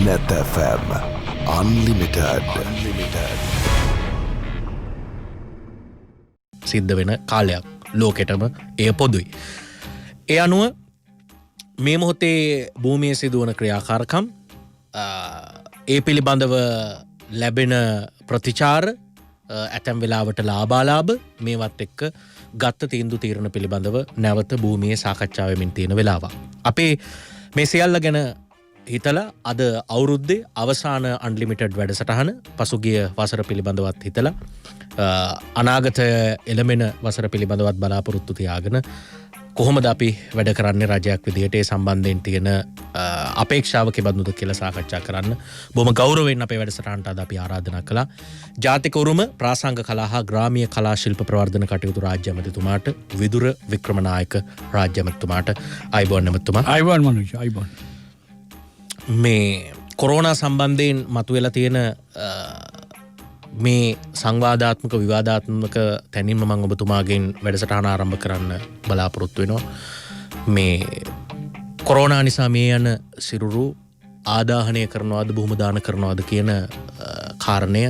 Net FM Unlimited. සිද්ධ වෙන කාලයක් ලෝකෙටම එය පොදුයි. ඒ අනුව මේ මොහොතේ භූමියේ සිදුවන ක්‍රියාකාරකම් ඒ පිළිබඳව ලැබෙන ප්‍රතිචාර ඇතැම් වෙලාවට ලාභාලාභ මේවත් එක්ක ගත්ත තීන්දුව තීරණ පිළිබඳව නැවත භූමියේ සාකච්ඡා වෙමින් තියෙන වෙලාව. අපේ මේ සියල්ල ගැන හිතලා අද අවුරුද්දේ අවසාන අන්ලිමිටඩ් වැඩසටහන පසුගිය වසර පිළිබඳවත් හිතලා අනාගත එළමෙන වසර පිළිබඳවත් බලාපොරොත්තු තියාගෙන කොහොමද අපි වැඩ කරන්නේ රජයක් විදිහට ඒ සම්බන්ධයෙන් තියෙන අපේක්ෂාව කෙබඳුද කියලා සාකච්ඡා කරන්න බොහොම ගෞරවයෙන් අපේ වැඩසටහනට අද අපි ආරාධනා කළා ජාතික උරුම ප්‍රාසංග කලා හා ග්‍රාමීය කලා ශිල්ප ප්‍රවර්ධන කටයුතු රාජ්‍ය ඇමතිතුමාට විදුර වික්‍රමනායක රාජ්‍ය ඇමතිතුමාට අයිබෝන් ඇමතිතුමා අයිබෝන් මනුෂ්‍ය අයිබෝන් මේ කොරෝනා සම්බන්ධයෙන් මතුවෙලා තියෙන මේ සංවාදාත්මක විවාදාත්මක තැනින්ම මම ඔබතුමාගෙන් වැඩසටහන ආරම්භ කරන්න බලාපොරොත්තු වෙනවා. මේ කොරෝනා නිසා මේ යන සිරුරු ආදාහනය කරනවාද බොහොම දාන කරනවාද කියන කාරණය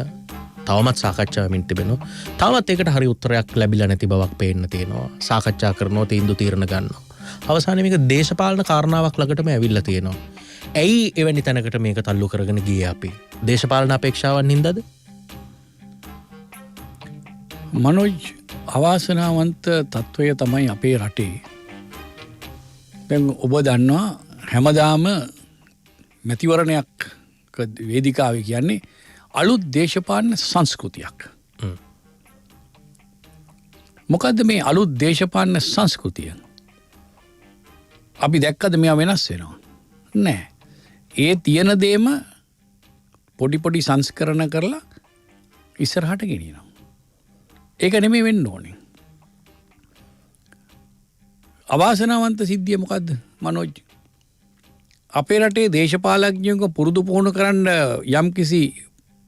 තවමත් සාකච්ඡා වෙමින් තිබෙනවා. තවත් ඒකට හරි උත්තරයක් ලැබිලා නැති බවක් පේන්න තියෙනවා. සාකච්ඡා කරනවා තීන්දුව తీරන ගන්නවා. අවසානයේ මේක දේශපාලන කාරණාවක් ළඟටම ඇවිල්ලා තියෙනවා. ඇයි එවැනි තැනකට මේක තල්ලු කරගෙන ගියේ අපි? දේශපාලන අපේක්ෂාවන් හින්දාද? මනෝජ් අවාසනාවන්ත තත්ත්වය තමයි අපේ රටේ. දැන් ඔබ දන්නවා හැමදාම මැතිවරණයක් වේදිකාවේ කියන්නේ අලුත් දේශපාලන සංස්කෘතියක්. මොකද්ද මේ අලුත් දේශපාලන සංස්කෘතිය? අපි දැක්කද මේවා වෙනස් වෙනවා? නෑ. ඒ තියෙන දේම පොඩි සංස්කරණ කරලා ඉස්සරහට ගෙනියනවා. ඒක නෙමෙයි වෙන්න ඕනේ. අවාසනාවන්ත සිද්ධිය මොකද්ද මනෝජ්? අපේ රටේ දේශපාලඥයන්ව පුරුදු පුහුණු කරන්න යම්කිසි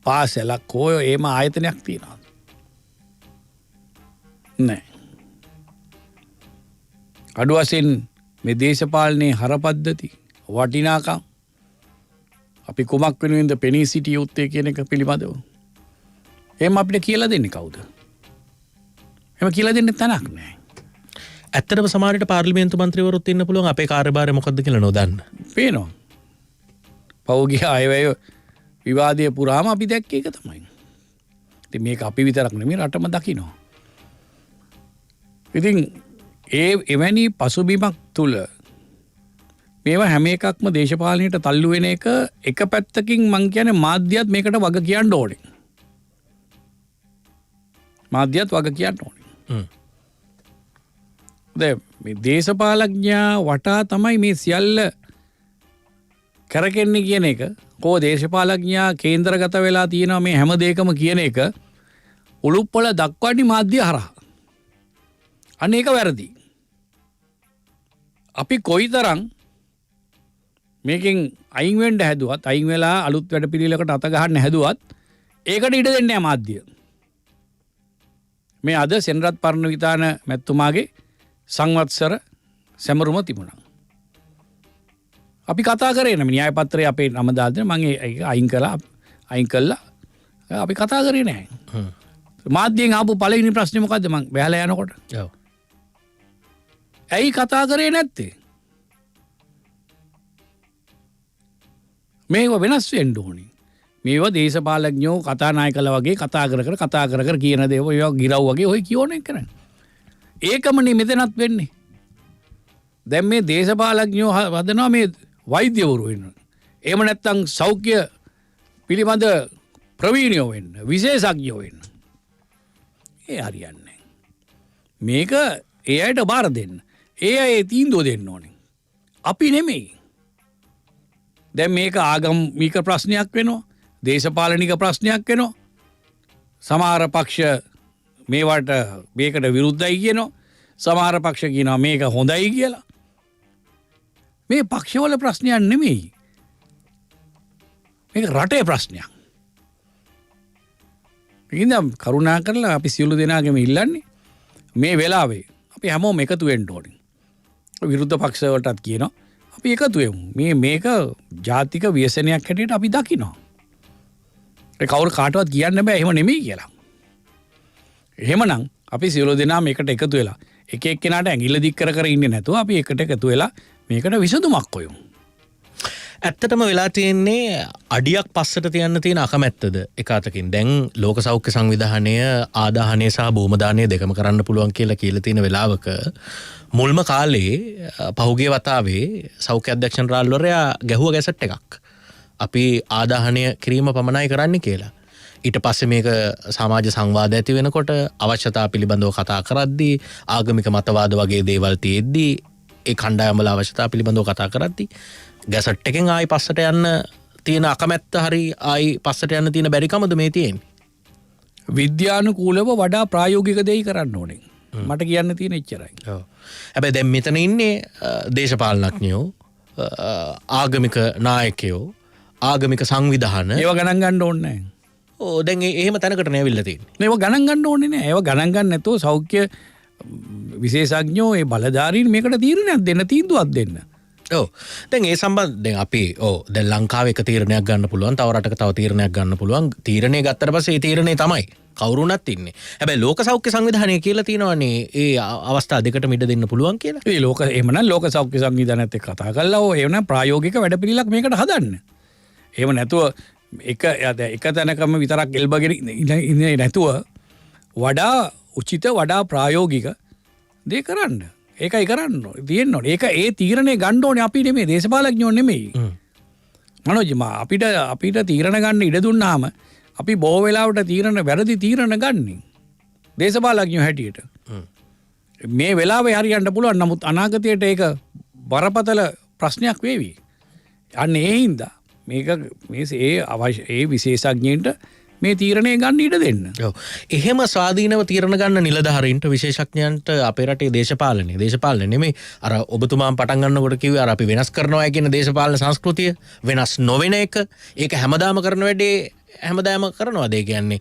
පාසලක් හෝ එහෙම ආයතනයක් තියෙනවා. නෑ. අඩු වශයෙන් මේ දේශපාලනයේ හරපද්ධති වටිනාකම් අපි කුමක් වෙනුවෙන්ද පෙනී සිටිය යුත්තේ කියන එක පිළිබඳව එහෙම අපිට කියලා දෙන්නේ කවුද? එහෙම කියලා දෙන්න තැනක් නැහැ. ඇත්තටම සමහරවිට පාර්ලිමේන්තු මන්ත්‍රීවරුත් ඉන්න පුළුවන් අපේ කාර්යභාරය මොකද්ද කියලා නොදන්න. පේනවා. පෞද්ගලික අයවැය විවාදයේ පුරාම අපි දැක්කේ ඒක තමයි. ඉතින් මේක අපි විතරක් නෙමෙයි රටම දකිනවා. ඉතින් එවැනි පසුබිමක් තුල මේවා හැම එකක්ම දේශපාලනයට තල්ලු වෙන එක පැත්තකින් මං කියන්නේ මාධ්‍යයත් මේකට වග කියන්න ඕනේ. මාධ්‍යයත් වග කියන්න ඕනේ. දැන් මේ දේශපාලඥයා වටා තමයි මේ සියල්ල කරකෙන්නේ කියන එක. කෝ දේශපාලඥයා කේන්ද්‍රගත වෙලා තියෙනවා මේ හැම දෙයකම කියන එක උලුප්පල දක්වන්නේ මාධ්‍ය හරහා. අනේක වැරදි. අපි කොයිතරම් මේකෙන් අයින් වෙන්න හැදුවත් අයින් වෙලා අලුත් වැඩ පිළිවෙලකට අත ගහන්න හැදුවත් ඒකට ඉඩ දෙන්නේ නැහැ මාධ්‍ය. මේ අද සෙනරත් පරණවිතාන මැතිතුමාගේ සංවත්සර සැමරුම තිබුණා. අපි කතා කරේ නම න්‍යාය පත්‍රයේ අපේ නම දාගෙන මම ඒක අයින් කළා අපි කතා කරේ නැහැ. මාධ්‍යයෙන් ආපු පළවෙනි ප්‍රශ්නේ මොකද්ද මං බැලලා යනකොට? ඔව්. ඇයි කතා කරේ නැත්තේ? මේව වෙනස් වෙන්න ඕනේ. මේවා දේශපාලඥයෝ කතානායකලා වගේ කතා කර කියන දේව ඒවා ගිරව් වගේ ඔය කියෝනේ කරන්නේ. ඒකමනේ මෙතනත් වෙන්නේ. දැන් මේ දේශපාලඥයෝ හදනවා මේ වෛද්‍යවරු වෙන්න. එහෙම නැත්නම් සෞඛ්‍ය පිළිබඳ ප්‍රවීණයෝ වෙන්න, විශේෂඥයෝ වෙන්න. ඒ හරියන්නේ. මේක ඒ අයට බාර දෙන්න. ඒ අය තීන්දුව දෙන්න ඕනේ. අපි නෙමෙයි. දැන් මේක ආගමික ප්‍රශ්නයක් වෙනවා. දේශපාලනික ප්‍රශ්නයක් වෙනවා. සමහර පක්ෂ මේකට විරුද්ධයි කියනවා. සමහර පක්ෂ කියනවා මේක හොඳයි කියලා. මේ පක්ෂවල ප්‍රශ්නයක් නෙමෙයි. මේක රටේ ප්‍රශ්නයක්. ඉතින් කරුණා කරලා අපි සියලු දෙනාගේම ඉල්ලන්නේ මේ වෙලාවේ අපි හැමෝම එකතු වෙන්න ඕනේ. විරුද්ධ පක්ෂ වලටත් කියනවා අපි එකතු වෙමු. මේක ජාතික ව්‍යසනයක් හැටියට අපි දකිනවා. ඒ කවුරු කාටවත් කියන්න බෑ එහෙම නෙමෙයි කියලා. එහෙමනම් අපි සියලු දෙනා මේකට එකතු වෙලා එක එක්කෙනාට ඇඟිල්ල දික් කර කර ඉන්නේ නැතුව අපි එකට එකතු වෙලා මේකට විසඳුමක් හොයමු. ඇත්තටම වෙලා තියෙන්නේ අඩියක් පස්සට තියන්න තියෙන අකමැත්තද එක අතකින්. දැන් ලෝක සෞඛ්‍ය සංවිධානය ආදාහනය සහ භූමදානය දෙකම කරන්න පුළුවන් කියලා තියෙන වෙලාවක මුල්ම කාලේ පහුගිය වතාවේ සෞඛ්‍ය අධ්‍යක්ෂ ජනරාල්වරයා ගැහුව ගැසට් එකක්. අපි ආදාහනය කිරීම පමණයි කරන්න කියලා. ඊට පස්සේ මේක සමාජ සංවාද ඇති වෙනකොට අවශ්‍යතා පිළිබඳව කතා කරද්දී ආගමික මතවාද වගේ දේවල් තියෙද්දී ඒ කණ්ඩායම්වල අවශ්‍යතා පිළිබඳව කතා කරද්දී ගැසට් එකෙන් ආයි පස්සට යන්න තියෙන අකමැත්ත හරි ආයි පස්සට යන්න තියෙන බැරිකමද මේ තියෙන්නේ? විද්‍යානුකූලව වඩා ප්‍රායෝගික දෙයක් කරන්න ඕනේ. මට කියන්න තියෙන එච්චරයි. ඔව්. හැබැයි දැන් මෙතන ඉන්නේ දේශපාලනඥයෝ, ආගමික නායකයෝ, ආගමික සංවිධාන. ඒව ගණන් ගන්න ඕනේ නැහැ. ඕ දැන් එහෙම තැනකට නේ ඇවිල්ලා තියෙන්නේ. ඒව ගණන් ගන්න ඕනේ නැහැ. ඒව ගණන් ගන්න නැතුව සෞඛ්‍ය විශේෂඥයෝ ඒ බලධාරීන් මේකට තීරණයක් දෙන්න, තීන්දුවක් දෙන්න. ඔව්. දැන් ඒ සම්බන්ධයෙන් අපි දැන් ලංකාවේ එක තීරණයක් ගන්න පුළුවන්, තව රටක තව තීරණයක් ගන්න පුළුවන්. තීරණය ගත්තට පස්සේ ඒ තීරණේ තමයි කවුරුණත් ඉන්නේ. හැබැයි ලෝක සෞඛ්‍ය සංවිධානය කියලා තියෙනවානේ ඒ අවස්ථා දෙකටම ඉඩ දෙන්න පුළුවන් කියලා. ඒ එහෙමනම් ලෝක සෞඛ්‍ය සංවිධානයත් එක්ක කතා කරලා එහෙමනම් ප්‍රායෝගික වැඩපිළිවෙලක් මේකට හදන්න. එහෙම නැතුව එක තැනකම විතරක් එල්බගෙන ඉන්නේ නැතුව වඩා උචිත වඩා ප්‍රායෝගික දේ කරන්න. ඒකයි කරන්න තියෙන්න ඕනේ. ඒක ඒ තීරණේ ගන්න ඕනේ අපි නෙමෙයි, දේශපාලඥයෝ නෙමෙයි. මනෝජ් අපිට තීරණ ගන්න ඉඩ දුන්නාම අපි බොහෝ වෙලාවට වැරදි තීරණ ගන්නේ දේශපාලඥයෝ හැටියට. මේ වෙලාවේ හරියන්න පුළුවන්. නමුත් අනාගතයට ඒක බරපතල ප්‍රශ්නයක් වේවි. අන්න ඒ හින්දා ඒ විශේෂඥයින්ට මේ තීරණය ගන්න ඉඩ දෙන්න. ඔව්. එහෙම ස්වාධීනව තීරණ ගන්න නිලධාරීන්ට, විශේෂඥයන්ට අපේ රටේ දේශපාලන නෙමෙයි අර ඔබතුමාම පටන් ගන්නකොට කිව්වේ අර අපි වෙනස් කරනවා කියන දේශපාලන සංස්කෘතිය වෙනස් නොවන එක. ඒක හැමදාම කරන වැඩේ හැමදාම කරනවාද? ඒ කියන්නේ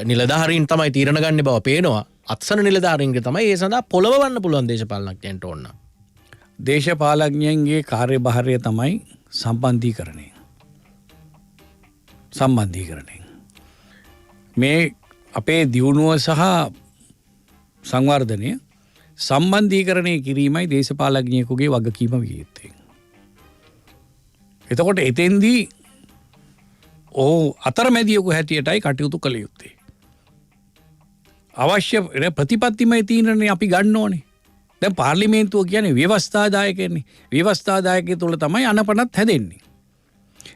නිලධාරීන් තමයි තීරණ ගන්න බව පේනවා. අත්සන නිලධාරීන්ගේ තමයි ඒ සඳහා පොළවවන්න පුළුවන් දේශපාලනඥයන්ට ඕන. දේශපාලඥයන්ගේ කාර්යභාරය තමයි සම්බන්ධීකරණය. මේ අපේ දියුණුව සහ සංවර්ධනය සම්බන්ධීකරණය කිරීමයි දේශපාලඥයෙකුගේ වගකීම විය යුත්තේ. එතකොට එතෙන්දී අතරමැදියෙකු හැටියටයි කටයුතු කළ යුත්තේ. අවශ්‍ය ප්‍රතිපත්තිමය තීරණය අපි ගන්න ඕනේ. දැන් පාර්ලිමේන්තුව කියන්නේ ව්‍යවස්ථාදායකයනේ. ව්‍යවස්ථාදායකය තුළ තමයි අනපනත් හැදෙන්නේ.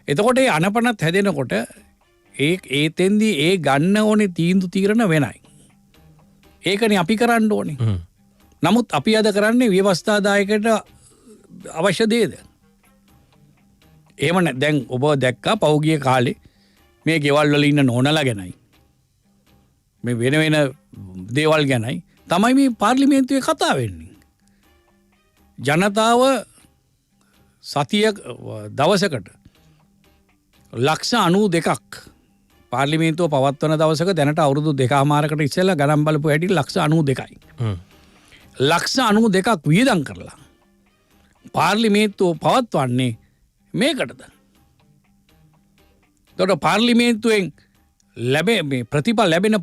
එතකොට ඒ අනපනත් හැදෙනකොට ඒතෙන්දී ඒ ගන්න ඕනේ තීරණ වෙනයි. ඒකනේ අපි කරන්න ඕනේ. නමුත් අපි අද කරන්නේ ව්‍යවස්ථාදායකයට අවශ්‍ය දේද? එහෙම දැන් ඔබ දැක්කා පෞගිය කාලේ මේ ගෙවල් වල ඉන්න නෝනලා ගැනයි මේ වෙන දේවල් ගැනයි තමයි මේ පාර්ලිමේන්තුවේ කතා වෙන්නේ. ජනතාව සතිය දවසකට ලක්ෂ 92ක් පාර්ලිමේන්තුව පවත්වන දවසක දැනට අවුරුදු 2කමාරකට ඉස්සෙල්ලා ගණන් බලපු හැටි ලක්ෂ 92යි. ලක්ෂ 92ක් වියදම් කරලා පාර්ලිමේන්තුව පවත්වන්නේ මේකටද? එතකොට පාර්ලිමේන්තුවෙන් ප්‍රතිඵල ලැබෙන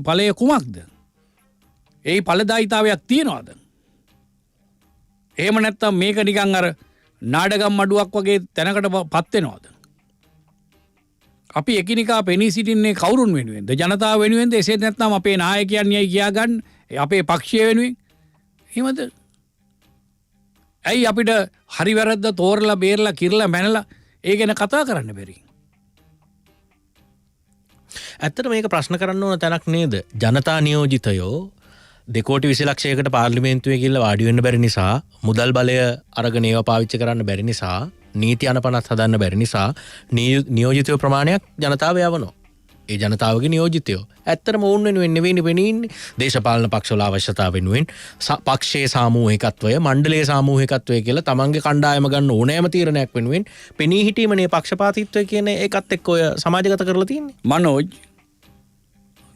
ඵලය කුමක්ද? ඒ ඵලදායීතාවයක් තියනවාද? එහෙම නැත්නම් මේක නිකන් අර නාඩගම් මඩුවක් වගේ තැනකට පත් වෙනවද? අපි එකිනෙකා පෙනී සිටින්නේ කවුරුන් වෙනුවෙන්ද? ජනතාව වෙනුවෙන්ද? එසේ නැත්නම් අපේ නායකයන් යයි කියා ගන්න අපේ පක්ෂය වෙනුවෙන්? එහෙමද? ඇයි අපිට හරි වැරද්ද තෝරලා බේරලා කිරලා මැනලා ඒ ගැන කතා කරන්න බැරි? ඇත්තට මේක ප්‍රශ්න කරන්න ඕන තැනක් නේද? ජනතා නියෝජිතයෝ 2 කෝටි 20 ලක්ෂයකට පාර්ලිමේන්තුවේ ගිහිල්ලා වාඩි වෙන්න බැරි නිසා, මුදල් බලය අරගෙන ඒවා පාවිච්චි කරන්න බැරි නිසා, නීති අනපනත් හදන්න බැරි නිසා නියෝජිතයෝ ප්‍රමාණයක් ජනතාව යවනවා. ඒ ජනතාවගේ නියෝජිතයෝ ඇත්තටම ඔවුන් වෙනුවෙන් නෙවෙයි වෙන්නේ දේශපාලන පක්ෂවල අවශ්‍යතාව වෙනුවෙන් පක්ෂයේ සාමූහිකත්වය, මණ්ඩලයේ සාමූහිකත්වය කියලා තමන්ගේ කණ්ඩායම ගන්න ඕනෑම තීරණයක් වෙනුවෙන් පෙනී හිටීමනේ පක්ෂපාතීත්වය කියන ඒකත් එක්ක ඔය සමාජගත කරලා තියෙන්නේ. මනෝජ්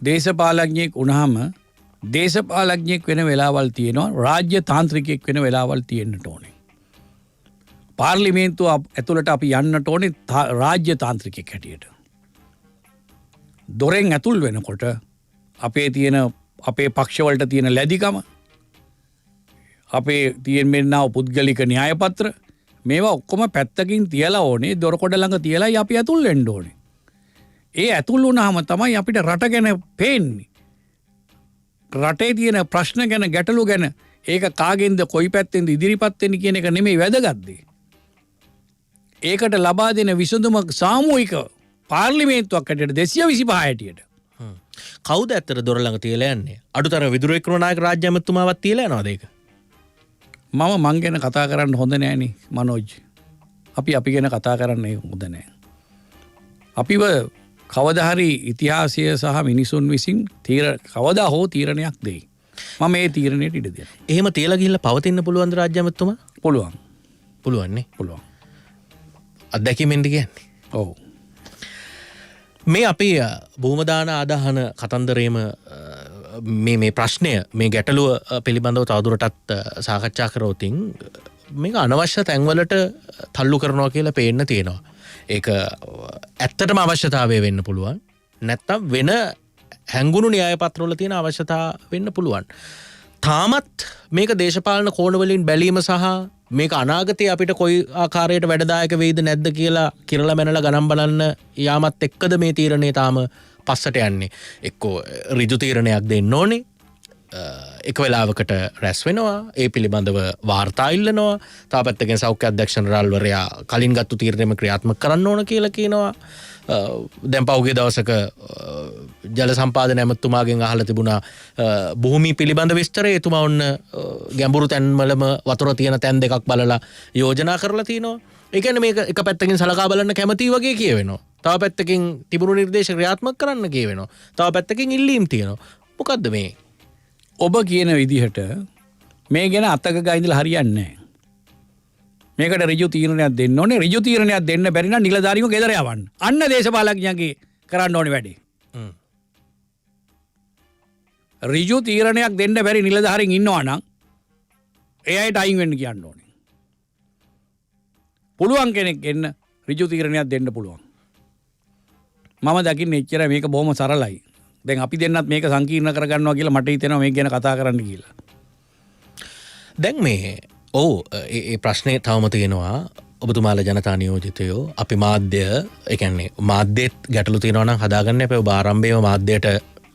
දේශපාලඥයෙක් වුණාම දේශපාලඥයෙක් වෙන වෙලාවල් තියෙනවා, රාජ්‍ය තාන්ත්‍රිකයෙක් වෙන වෙලාවල් තියෙන්නට ඕනේ. පාර්ලිමේන්තුව ඇතුළට අපි යන්නට ඕනේ රාජ්‍ය තාන්ත්‍රිකයෙක් හැටියට. දොරෙන් ඇතුල් වෙනකොට අපේ තියෙන අපේ පක්ෂවලට තියෙන ලැදිකම අපේ තියෙන්ෙන්නාව පුද්ගලික න්‍යායපත්‍ර මේවා ඔක්කොම පැත්තකින් තියලා ඕනේ දොරකොඩ ළඟ තියලායි අපි ඇතුල් වෙන්න ඕනේ. ඒ ඇතුල් වුණාම තමයි අපිට රට ගැන පේන්නේ. රටේ තියෙන ප්‍රශ්න ගැන ගැටලු ගැන ඒක කාගෙන්ද කොයි පැත්තෙන්ද ඉදිරිපත් වෙන්නේ කියන එක නෙමෙයි වැදගත් දේ. ඒකට ලබා දෙන විසඳුම සාමූහික පාර්ලිමේන්තුවක් හැටියට 225 හැටියට. කවුද ඇත්තට දොර ළඟ තියලා යන්නේ? අඩුතර විදුර වික්‍රමනායක රාජ්‍ය ඇමතුමාවත් තියලා යනවාද ඒක? මං ගැන කතා කරන්න හොඳ නෑනේ මනෝජ්. අපි ගැන කතා කරන්නේ හොඳ නෑ. අපිව කවදා හරි ඉතිහාසය සහ මිනිසුන් විසින් කවදා හෝ තීරණයක් දෙයි. මම මේ තීරණයට ඉඩ දෙනවා. එහෙම තියලා ගිහිල්ලා පවතින්න පුළුවන්ද රාජ්‍ය ඇමතුමා? පුළුවන්. පුළුවන් නේ. පුළුවන්. අත්දැකීමෙන්ද කියන්නේ? ඔව්. මේ අපේ භූමදාන ආදාහන කතන්දරේම මේ ප්‍රශ්නය මේ ගැටලුව පිළිබඳව තවදුරටත් සාකච්ඡා කරවතින් මේක අනවශ්‍ය තැන්වලට තල්ලු කරනවා කියලා පේන්න තියෙනවා. ඒක ඇත්තටම අවශ්‍යතාවය වෙන්න පුළුවන්. නැත්තම් වෙන හැංගුණු න්‍යායපත්‍රවල තියෙන අවශ්‍යතා වෙන්න පුළුවන්. තාමත් මේක දේශපාලන කෝණවලින් බැලීම සහ මේක අනාගතයේ අපිට කොයි ආකාරයට වැඩදායක වෙයිද නැද්ද කියලා කිරලා මැනලා ගණන් බලන්න යාමත් එක්කද මේ තීරණේ තාම පස්සට යන්නේ. එක්කෝ ඍජු තීරණයක් දෙන්න ඕනේ. එක වෙලාවකට රැස් වෙනවා. ඒ පිළිබඳව වාර්තා ඉල්ලනවා. තා පැත්තකින් සෞඛ්‍ය අධ්‍යක්ෂ ජනරාල්වරයා කලින් ගත්තු තීරණයම ක්‍රියාත්මක කරන්න ඕන කියලා කියනවා. දැන් පහුගිය දවසක ජල සම්පාදන ඇමතුමාගෙන් අහලා තිබුණා භූමි පිළිබඳ විස්තරය. එතුමා ඔන්න ගැඹුරු තැන්වලම වතුර තියෙන තැන් දෙකක් බලලා යෝජනා කරලා තිනවා. ඒ කියන්නේ මේක එක පැත්තකින් සලකා බලන්න කැමතියි වගේ කියවෙනවා. තව පැත්තකින් තිබුණු නිර්දේශ ක්‍රියාත්මක කරන්න කියවෙනවා. තව පැත්තකින් ඉල්ලීම් තියෙනවා. මොකද්ද මේ? ඔබ කියන විදිහට මේ ගැන අතක ගයින්දලා හරියන්නේ නැහැ. මේකට ඍජු තීරණයක් දෙන්න ඕනේ. ඍජු තීරණයක් දෙන්න බැරි නම් නිලධාරීව ගෙදර යවන්න. අන්න දේශපාලඥයන්ගේ කරන්න ඕනේ වැඩේ. ඍජු තීරණයක් දෙන්න බැරි නිලධාරීන් ඉන්නවා නම් ඒ අයට අයින් වෙන්න කියන්න ඕනේ. පුළුවන් කෙනෙක් එන්න ඍජු තීරණයක් දෙන්න පුළුවන්. මම දකින්නේ එච්චර මේක බොහොම සරලයි. දැන් අපි දෙන්නත් මේක සංකීර්ණ කරගන්නවා කියලා මට හිතෙනවා මේක ගැන කතා කරන්න කියලා. දැන් මේ ඒ ප්‍රශ්නය තවම තියෙනවා. ඔබතුමාලා ජනතා නියෝජිතයෝ අපි මාධ්‍ය ඒ කියන්නේ මාධ්‍යෙත් ගැටලු තියෙනවා නම් හදාගන්න එපා. ඔබ ආරම්භයේම මාධ්‍යයට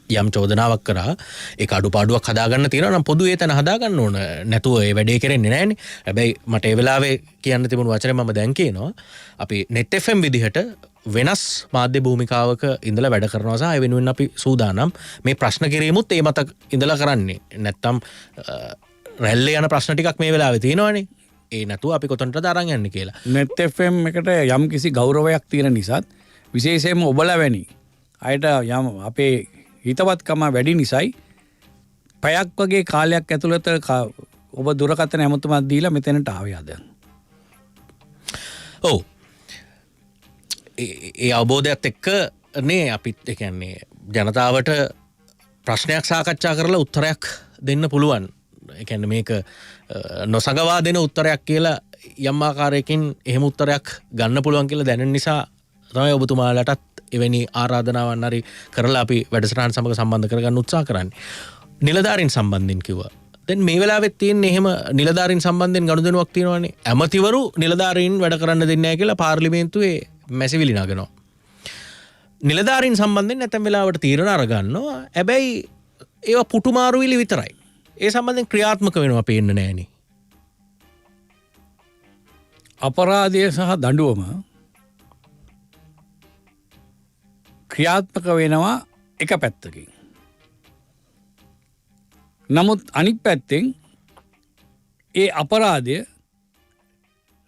යම් චෝදනාවක් කරා ඒක අඩුපාඩුවක් හදාගන්න තියෙනවා නම් පොදු ඒ තැන හදාගන්න ඕන. නැතුව ඒ වැඩේ කරන්නේ නැහනේ. හැබැයි මට ඒ වෙලාවේ කියන්න තිබුණු වචනේ මම දැන් කියනවා. අපි net FM විදිහට වෙනස් මාධ්‍ය භූමිකාවක ඉඳලා වැඩ කරනවා සහ ඒ වෙනුවෙන් අපි සූදානම් මේ ප්‍රශ්න කිරීමුත් ඒ මත ඉඳලා කරන්නේ. නැත්තම් රැල්ලේ යන ප්‍රශ්න ටිකක් මේ වෙලාවේ තියෙනවානේ. ඒ නැතුව අපි කොතනටද අරන් යන්නේ කියලා. net FM එකට යම් කිසි ගෞරවයක් තියෙන නිසාත් විශේෂයෙන්ම ඔබලා වැනි අයට යම් අපේ හිතවත්කම වැඩි නිසායි පැයක් වගේ කාලයක් ඇතුළත ඔබ දුරකථන ඇමතුමක් දීලා මෙතනට ආවේ අද. ඔව්. ඒ අවබෝධයත් එක්ක නේ අපිත් ඒ කියන්නේ ජනතාවට ප්‍රශ්නයක් සාකච්ඡා කරලා උත්තරයක් දෙන්න පුළුවන්. ඒ කියන්නේ මේක නොසගවා දෙන උත්තරයක් කියලා යම් ආකාරයකින් එහෙම උත්තරයක් ගන්න පුළුවන් කියලා දැනෙන නිසා තමයි ඔබතුමාලටත් එවැනි ආරාධනාවන් හරි කරලා අපි වැඩසටහන සමග සම්බන්ධ කරගන්න උත්සාහ කරන්නේ. නිලධාරීන් සම්බන්ධයෙන් කිව්වා. දැන් මේ වෙලාවෙත් තියෙන්නේ එහෙම නිලධාරීන් සම්බන්ධයෙන් ගනුදෙනුවක් තියෙනවානේ. ඇමතිවරු නිලධාරීන් වැඩ කරන්න දෙන්නේ නැහැ කියලා පාර්ලිමේන්තුවේ මැසිවිලි නගනවා. නිලධාරීන් සම්බන්ධයෙන් නැත්නම් වෙලාවට තීරණ අරගන්නවා. හැබැයි ඒවා පුටුමාරුවිලි විතරයි. ඒ සම්බන්ධයෙන් ක්‍රියාත්මක වෙනවා පේන්නේ නැහනේ. අපරාධය සහ දඬුවම ක්‍රියාත්මක වෙනවා එක පැත්තකින්. නමුත් අනිත් පැත්තෙන් ඒ අපරාධය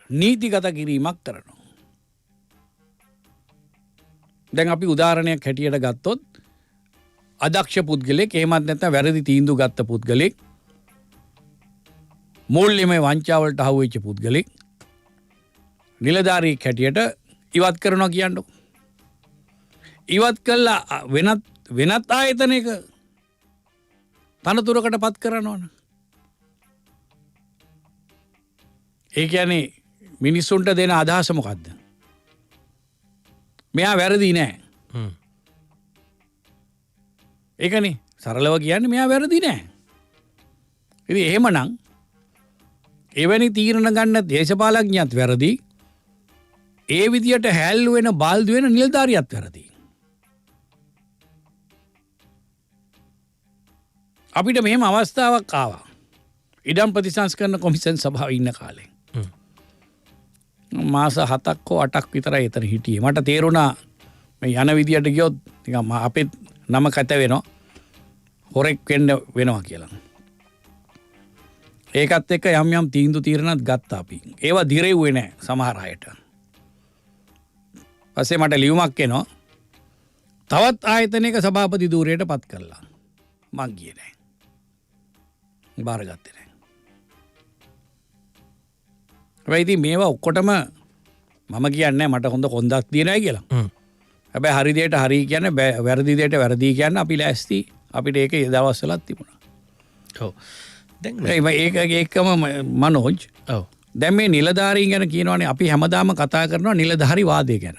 නීතිගත කිරීමක් කරනවා. දැන් අපි උදාහරණයක් හැටියට ගත්තොත් අදක්ෂ පුද්ගලෙක් එහෙමත් නැත්නම් වැරදි තීන්දුව ගත්ත පුද්ගලෙක් මූල්‍යමය වංචාවලට අහු වෙච්ච පුද්ගලෙක් නිලධාරියෙක් හැටියට ඉවත් කරනවා කියන්නකො. ඉවත් කළා වෙනත් ආයතනයක තනතුරකට පත් කරනවනේ. ඒ කියන්නේ මිනිස්සුන්ට දෙන අදහස මොකක්ද? මෙයා වැරදි නෑ. ඒකනේ සරලව කියන්නේ මෙයා වැරදි නෑ. ඉතින් එහෙමනම් එවැනි තීරණ ගන්න දේශපාලඥයත් වැරදි. ඒ විදියට හැල්ලු වෙන බාල්දු වෙන නිලධාරියත් වැරදි. අපිට මෙහෙම අවස්ථාවක් ආවා. ඉඩම් ප්‍රතිසංස්කරණ කොමිෂන් සභාවේ ඉන්න කාලේ. මාස 7ක් හෝ 8ක් විතරයි එතන හිටියේ. මට තේරුණා මේ යන විදියට ගියොත් නිකන් අපේ නම කැත වෙනවා. හොරෙක් වෙන්න වෙනවා කියලා. ඒකත් එක්ක යම් යම් තීන්දුව తీරනත් ගත්තා අපි. ඒවා දිරෙව්වේ නැහැ සමහර අයට. පස්සේ මට ලියුමක් එනවා. තවත් ආයතනයක සභාපති ධූරයට පත් කළා. මං ගියේ නැහැ. බාරගත්තේ නැහැ. හැබැයි ඉතින් මේවා ඔක්කොටම මම කියන්නේ මට හොඳ කොන්දක් තියෙනයි කියලා. හැබැයි හරි දෙයට හරි කියන්නේ වැරදි දෙයට වැරදි කියන්නේ අපි ලෑස්ති. අපිට ඒක ඒ දවස්වලත් තිබුණා. ඔව්. දැන් ඒකම මනෝජ්. ඔව්. දැන් මේ නිලධාරීන් ගැන කියනවානේ අපි හැමදාම කතා කරනවා නිලධාරි වාදය ගැන.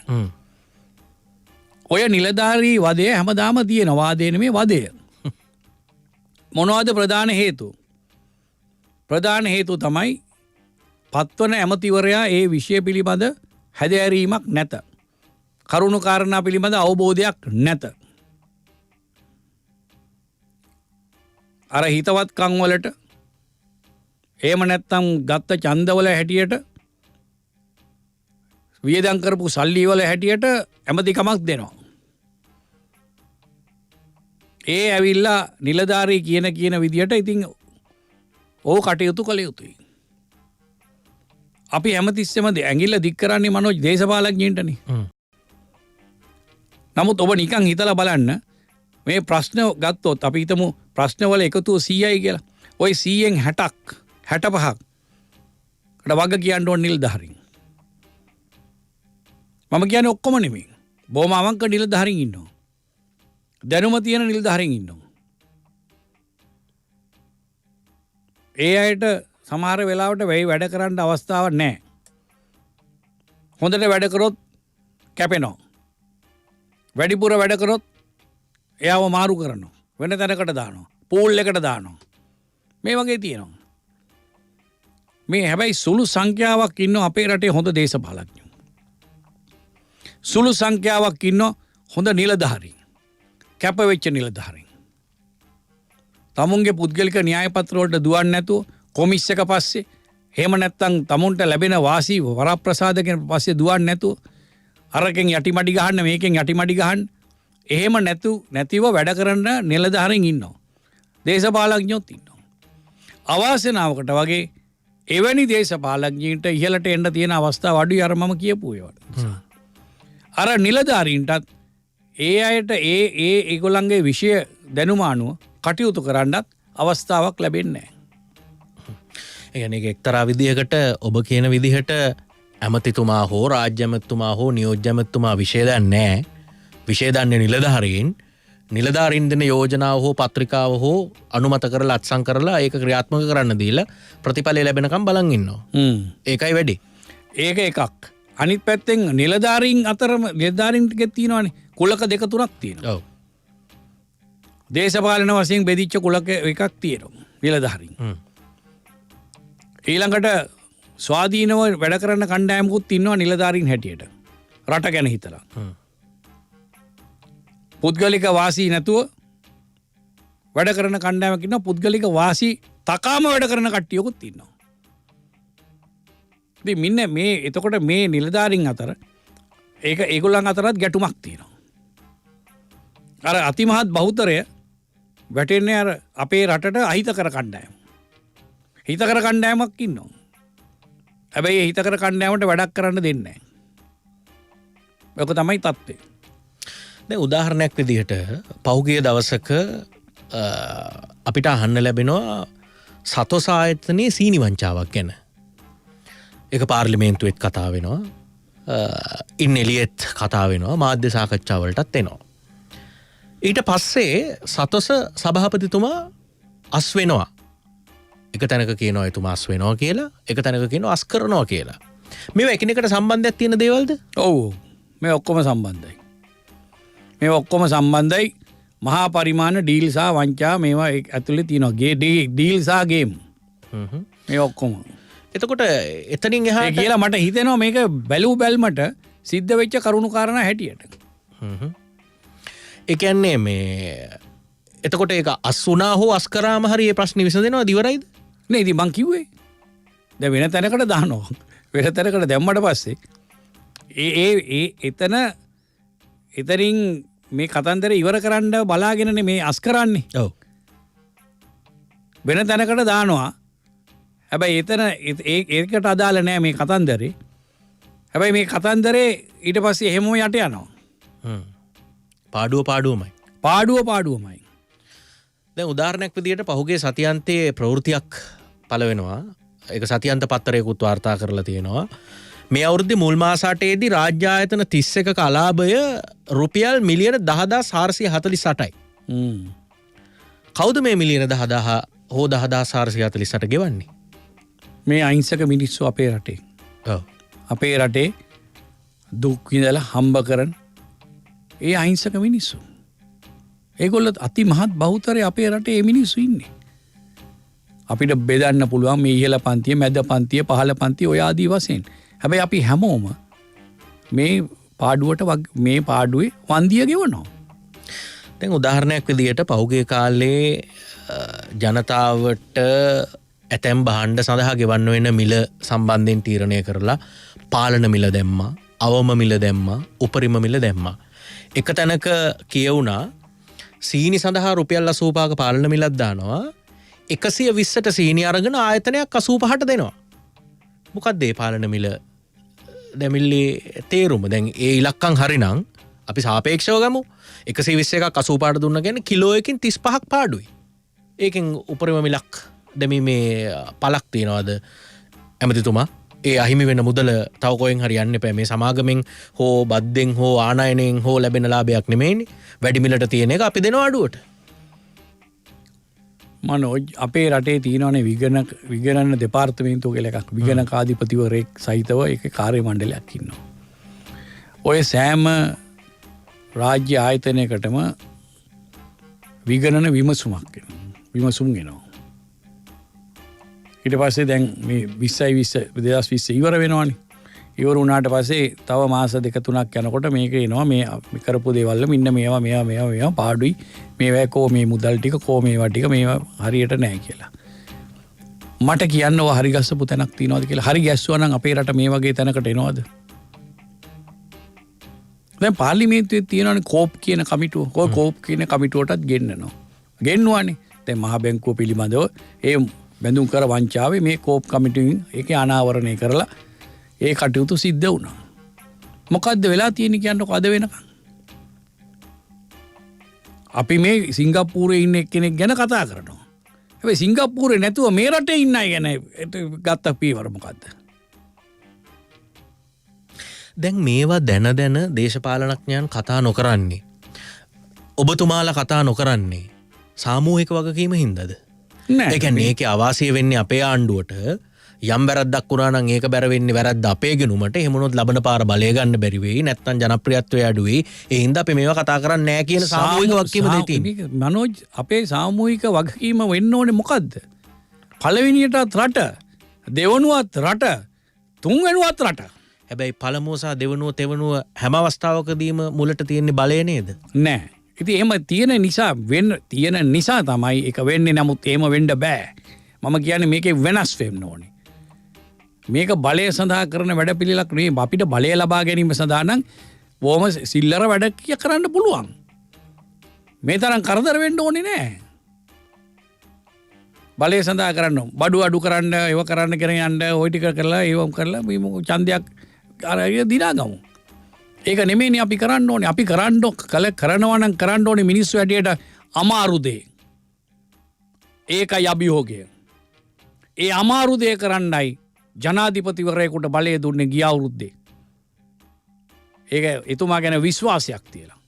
ඔය නිලධාරී වදය හැමදාම තියෙන වාදය නෙමේ වදය. මොනවද ප්‍රධාන හේතුව? ප්‍රධාන හේතුව තමයි පත්වන ඇමතිවරයා ඒ විෂය පිළිබඳ හැදෑරීමක් නැත. කරුණු කාරණා පිළිබඳ අවබෝධයක් නැත. අර හිතවත්කම් වලට එහෙම නැත්නම් ගත්ත ඡන්දවල හැටියට වියදම් කරපු සල්ලි වල හැටියට ඇමතිකමක් දෙනවා. ඒ ඇවිල්ලා නිලධාරී කියන විදියට ඉතින් ඕක කටයුතු කළ යුතුයි. අපි හැමතිස්සෙම ඇඟිල්ල දික් කරන්නේ මනෝජ් දේශපාලඥයින්ටනේ. නමුත් ඔබ නිකන් හිතලා බලන්න මේ ප්‍රශ්න ගත්තොත් අපි හිතමු ප්‍රශ්නවල එකතුව 100යි කියලා. ওই 100න් 60ක් 65ක් වග කියන්න ඕන නිලධාරීන්. මම කියන්නේ ඔක්කොම නෙමෙයි. බොහොම අවංක නිලධාරීන් ඉන්නවා. දැනුම තියෙන නිලධාරීන් ඉන්නවා. ඒ අයට සමහර වෙලාවට වැඩ කරන්න අවස්ථාවක් නැහැ. හොඳට වැඩ කරොත් කැපෙනවා. වැඩිපුර වැඩ කරොත් එයාව මාරු කරනවා. වෙන තැනකට දානවා. පූල් එකට දානවා. මේ වගේ තියෙනවා. මේ හැබැයි සුළු සංඛ්‍යාවක් ඉන්නවා අපේ රටේ හොඳ දේශපාලඥයෝ. සුළු සංඛ්‍යාවක් ඉන්නවා හොඳ නිලධාරීන්. කැපවෙච්ච නිලධාරීන්. තමුන්ගේ පුද්ගලික න්‍යාය පත්‍ර වලට දුවන්නේ නැතුව කොමිස් එක පස්සේ එහෙම නැත්නම් තමුන්ට ලැබෙන වාසි වරප්‍රසාදකෙන් පස්සේ දුවන්නේ නැතුව අරකින් යටිමඩි ගහන්න මේකෙන් යටිමඩි ගහන්න එහෙම නැතිව වැඩ කරන නිලධාරීන් ඉන්නවා. දේශපාලඥයෝත් ඉන්නවා. අවාසනාවකට වගේ එවැනි දේශපාලඥයින්ට ඉහළට එන්න තියෙන අවස්ථාව අඩුයි අර මම කියපු ඒවා. අර නිලධාරීන්ටත් ඒ අයට ඒගොල්ලන්ගේ විෂය දැනුම අනුව කටයුතු කරන්නත් අවස්ථාවක් ලැබෙන්නේ නැහැ. ඒ කියන්නේ එක්තරා විදිහකට ඔබ කියන විදිහට ඇමතිතුමා හෝ රාජ්‍ය ඇමතිතුමා හෝ නියෝජ්‍ය ඇමතිතුමා විෂය දන්නේ නැහැ. විෂය දන්නේ නිලධාරීන් දෙන යෝජනාව හෝ පත්‍රිකාව හෝ අනුමත කරලා අත්සන් කරලා ඒක ක්‍රියාත්මක කරන්න දීලා ප්‍රතිඵලය ලැබෙනකම් බලන් ඉන්නවා. ඒකයි වැඩි. ඒක එකක්. අනිත් පැත්තෙන් නිලධාරීන් අතරම නිලධාරීන්ගෙත් තියෙනවානේ කුලක දෙක තුනක් තියෙනවා. ඔව්. දේශපාලන වශයෙන් බෙදිච්ච කුලක එකක් තියෙනවා නිලධාරීන්. ඊළඟට ස්වාධීනව වැඩ කරන කණ්ඩායමකුත් ඉන්නවා නිලධාරීන් හැටියට. රට ගැන හිතලා. පුද්ගලික වාසී නැතුව වැඩ කරන කණ්ඩායමක් ඉන්නවා. පුද්ගලික වාසී තකාම වැඩ කරන කට්ටියකුත් ඉන්නවා. ඉතින් මෙන්න මේ එතකොට මේ නිලධාරීන් අතර ඒගොල්ලන් අතරත් ගැටුමක් තියෙනවා. අර අතිමහත් බහුතරය වැටෙන්නේ අර අපේ රටට අහිතකර කණ්ඩායම. හිතකර කණ්ඩායමක් ඉන්නවා. හැබැයි හිතකර කණ්ඩායමට වැඩක් කරන්න දෙන්නේ නැහැ. ඒක තමයි තත්ත්වය. දැන් උදාහරණයක් විදිහට පහුගිය දවසක අපිට අහන්න ලැබෙනවා සතොස් ආයතනයේ සීනි වංචාවක් ගැන. ඒක පාර්ලිමේන්තුවෙත් කතා වෙනවා. ඉන් එළියෙත් කතා වෙනවා. මාධ්‍ය සාකච්ඡා වලටත් එනවා. ඊට පස්සේ සතොස් සභාපතිතුමා අස් වෙනවා. එක තැනක කියනවා එතුමා අස් වෙනවා කියලා. එක තැනක කියනවා අස් කරනවා කියලා. මේ එකිනෙකට සම්බන්ධයක් තියෙන දේවල්ද? ඔව් මේ ඔක්කොම සම්බන්ධයි. මේ ඔක්කොම සම්බන්ධයි. මහා පරිමාණ ඩීල් සහ වංචා මේවා ඇතුලේ තියෙනවා. ඩීල් සහ ගේම්. මේ ඔක්කොම. එතකොට එතනින් එහාට කියලා මට හිතෙනවා මේක බැලූ බැල්මට සිද්ධ වෙච්ච කරුණු කාරණා හැටියට. ඒ කියන්නේ මේ එතකොට ඒක අස් වුණා හෝ අස් කරාම හරි මේ ප්‍රශ්නේ විසඳෙනවද ඉවරයිද? නේ ඉතින් මං කිව්වේ. දැන් වෙන තැනකට දානවා. වෙන තැනකට දැම්මට පස්සේ එතනින් මේ කතන්දර ඉවර කරන්න බලාගෙනනේ මේ අස් කරන්නේ. ඔව්. වෙන තැනකට දානවා. හැබැයි ඒකට අදාළ නෑ මේ කතන්දරේ. හැබැයි මේ කතන්දරේ ඊට පස්සේ එහෙමම යට යනවා. පාඩුවමයි. පාඩුවමයි. දැන් උදාහරණයක් විදිහට පහුගිය සතියන්තයේ ප්‍රවෘත්තියක් පළ වෙනවා. ඒක සතියන්ත පත්තරයකුත් වාර්තා කරලා තියෙනවා. මේ අවුරුද්දේ මුල් මාස 8ේදී රාජ්‍ය ආයතන 31ක අලාභය රුපියල් මිලියන 10448යි. කවුද මේ මිලියන 10000 හෝ 10448 ගෙවන්නේ? මේ අහිංසක මිනිස්සු අපේ රටේ. ඔව්. අපේ රටේ දුක් විඳලා හම්බ කරන ඒ අහිංසක මිනිස්සු. ඒගොල්ලෝ අති මහත් බහුතරය අපේ රටේ මේ මිනිස්සු ඉන්නේ. අපිට බෙදන්න පුළුවන් මේ ඉහළ පන්තිය, මැද පන්තිය, පහළ පන්තිය ඔය ආදී වශයෙන්. හැබැයි අපි හැමෝම මේ පාඩුවේ වන්දිය ගෙවනවා. දැන් උදාහරණයක් විදිහට පහුගිය කාලේ ජනතාවට ඇතැම් භාණ්ඩ සඳහා ගෙවන්න වෙන මිල සම්බන්ධයෙන් තීරණය කරලා පාලන මිල දැම්මා, අවම මිල දැම්මා, උපරිම මිල දැම්මා. එක තැනක කියවුණා සීනි සඳහා රුපියල් 85ක පාලන මිලක් දානවා. 120ට සීනි අරගෙන ආයතනයක් 85ට දෙනවා. මොකක්ද ඒ පාලන මිල දැමිල්ලේ තේරුම? දැන් ඒ ඉලක්කම් හරිනම් අපි සාපේක්ෂව ගමු. 120 එකක් 85ට දුන්න කියන්නේ කිලෝ එකකින් 35ක් පාඩුයි. ඒකෙන් උපරිම මිලක් දැමීමේ පළක් තියනවාද ඇමතිතුමා? ඒ අහිමි වෙන මුදල තව කොහෙන් හරි යන්න එපා. මේ සමාගමෙන් හෝ බද්දෙන් හෝ ආනයනයෙන් හෝ ලැබෙන ලාභයක් නෙමෙයිනේ. වැඩි මිලට තියෙන එක අපි දෙනවා අඩුවට. මනෝජ් අපේ රටේ තියෙනවනේ විගණන දෙපාර්තමේන්තුව කියලා එකක්. විගණකාධිපතිවරයෙක් සහිතව ඒකේ කාර්ය මණ්ඩලයක් ඉන්නවා. ඔය සෑම රාජ්‍ය ආයතනයකටම විගණන විමසුම් ගෙනවා. ඊට පස්සේ දැන් මේ 2020 ඉවර වෙනවනේ. ඉවර වුණාට පස්සේ තව මාස 2-3ක් යනකොට මේක එනවා මේ කරපු දේවල් මෙන්න මේවා පාඩුයි. මේවා කෝ මේ මුදල් ටික කෝ මේවා ටික මේවා හරියට නැහැ කියලා. මට කියන්න ඔය හරි ගස්සපු තැනක් තියනවාද කියලා. හරි ගැස්සුවා නම් අපේ රට මේ වගේ තැනකට එනවද? දැන් පාර්ලිමේන්තුවේ තියෙනවනේ කෝප් කියන කමිටුව. ඔය කෝප් කියන කමිටුවටත් ගෙන්නනවා. ගෙන්නුවානේ. දැන් මහ බැංකුව පිළිබඳව ඒ බැඳුම් කර වංචාවේ මේ කෝප් කමිටුවෙන් ඒකේ අනාවරණය කරලා ඒ කටයුතු සිද්ධ වුණා. මොකද්ද වෙලා තියෙන්නේ කියන්නකො අද වෙනකන්? අපි මේ සිංගප්පූරුවේ ඉන්න කෙනෙක් ගැන කතා කරනවා. හැබැයි සිංගප්පූරුවේ නැතුව මේ රටේ ඉන්න අය ගැන ගත්ත පීවර මොකද්ද? දැන් මේවා දැන දේශපාලනඥයන් කතා නොකරන්නේ. ඔබතුමාලා කතා නොකරන්නේ සාමූහික වගකීම හින්දාද? නෑ. ඒ කියන්නේ ඒකේ අවාසිය වෙන්නේ අපේ ආණ්ඩුවට. යම් වැරද්දක් වුණා නම් ඒක බැර වෙන්නේ වැරද්ද අපේ ගිනුමට. එහෙම වුණොත් ලබන පාර බලය ගන්න බැරි වෙයි. නැත්නම් ජනප්‍රියත්වය අඩු වෙයි. ඒ හින්දා අපි මේවා කතා කරන්නේ නැහැ කියන සාමූහික වගකීම දෙයි තියෙන්නේ. මනෝජ් අපේ සාමූහික වගකීම වෙන්න ඕනේ මොකද්ද? පළවෙනියටත් රට, දෙවනුවත් රට, තුන්වෙනුවත් රට. හැබැයි පළමුව සහ දෙවනුව තෙවනුව හැම අවස්ථාවකදීම මුලට තියෙන්නේ බලය නේද? නෑ. ඉතින් එහෙම තියෙන නිසා තමයි ඒක වෙන්නේ. නමුත් එහෙම වෙන්න බෑ. මම කියන්නේ මේකේ වෙනස් වෙන්න ඕනේ. මේක බලය සඳහා කරන වැඩපිළිවෙලක් නෙවෙයි. අපිට බලය ලබා ගැනීම සඳහා නම් බොහොම සිල්ලර වැඩ කරන්න පුළුවන්. මේ තරම් කරදර වෙන්න ඕනේ නෑ. බලය සඳහා කරන්න බඩු අඩු කරන්න ඒව කරන්න කරගෙන යන්න ওই ටික කරලා ඒවම් කරලා මේ ඡන්දයක් අරගෙන දිනාගමු. ඒක නෙමෙයිනේ අපි කරන්න ඕනේ. අපි කරනවා නම් කරන්න ඕනේ මිනිස්සු හැටියට අමාරු දේ. ඒකයි අභියෝගය. ඒ අමාරු දේ කරන්නයි ජනාධිපතිවරයෙකුට බලය දුන්නේ ගිය අවුරුද්දේ. ඒක එතුමා ගැන විශ්වාසයක් තියලා.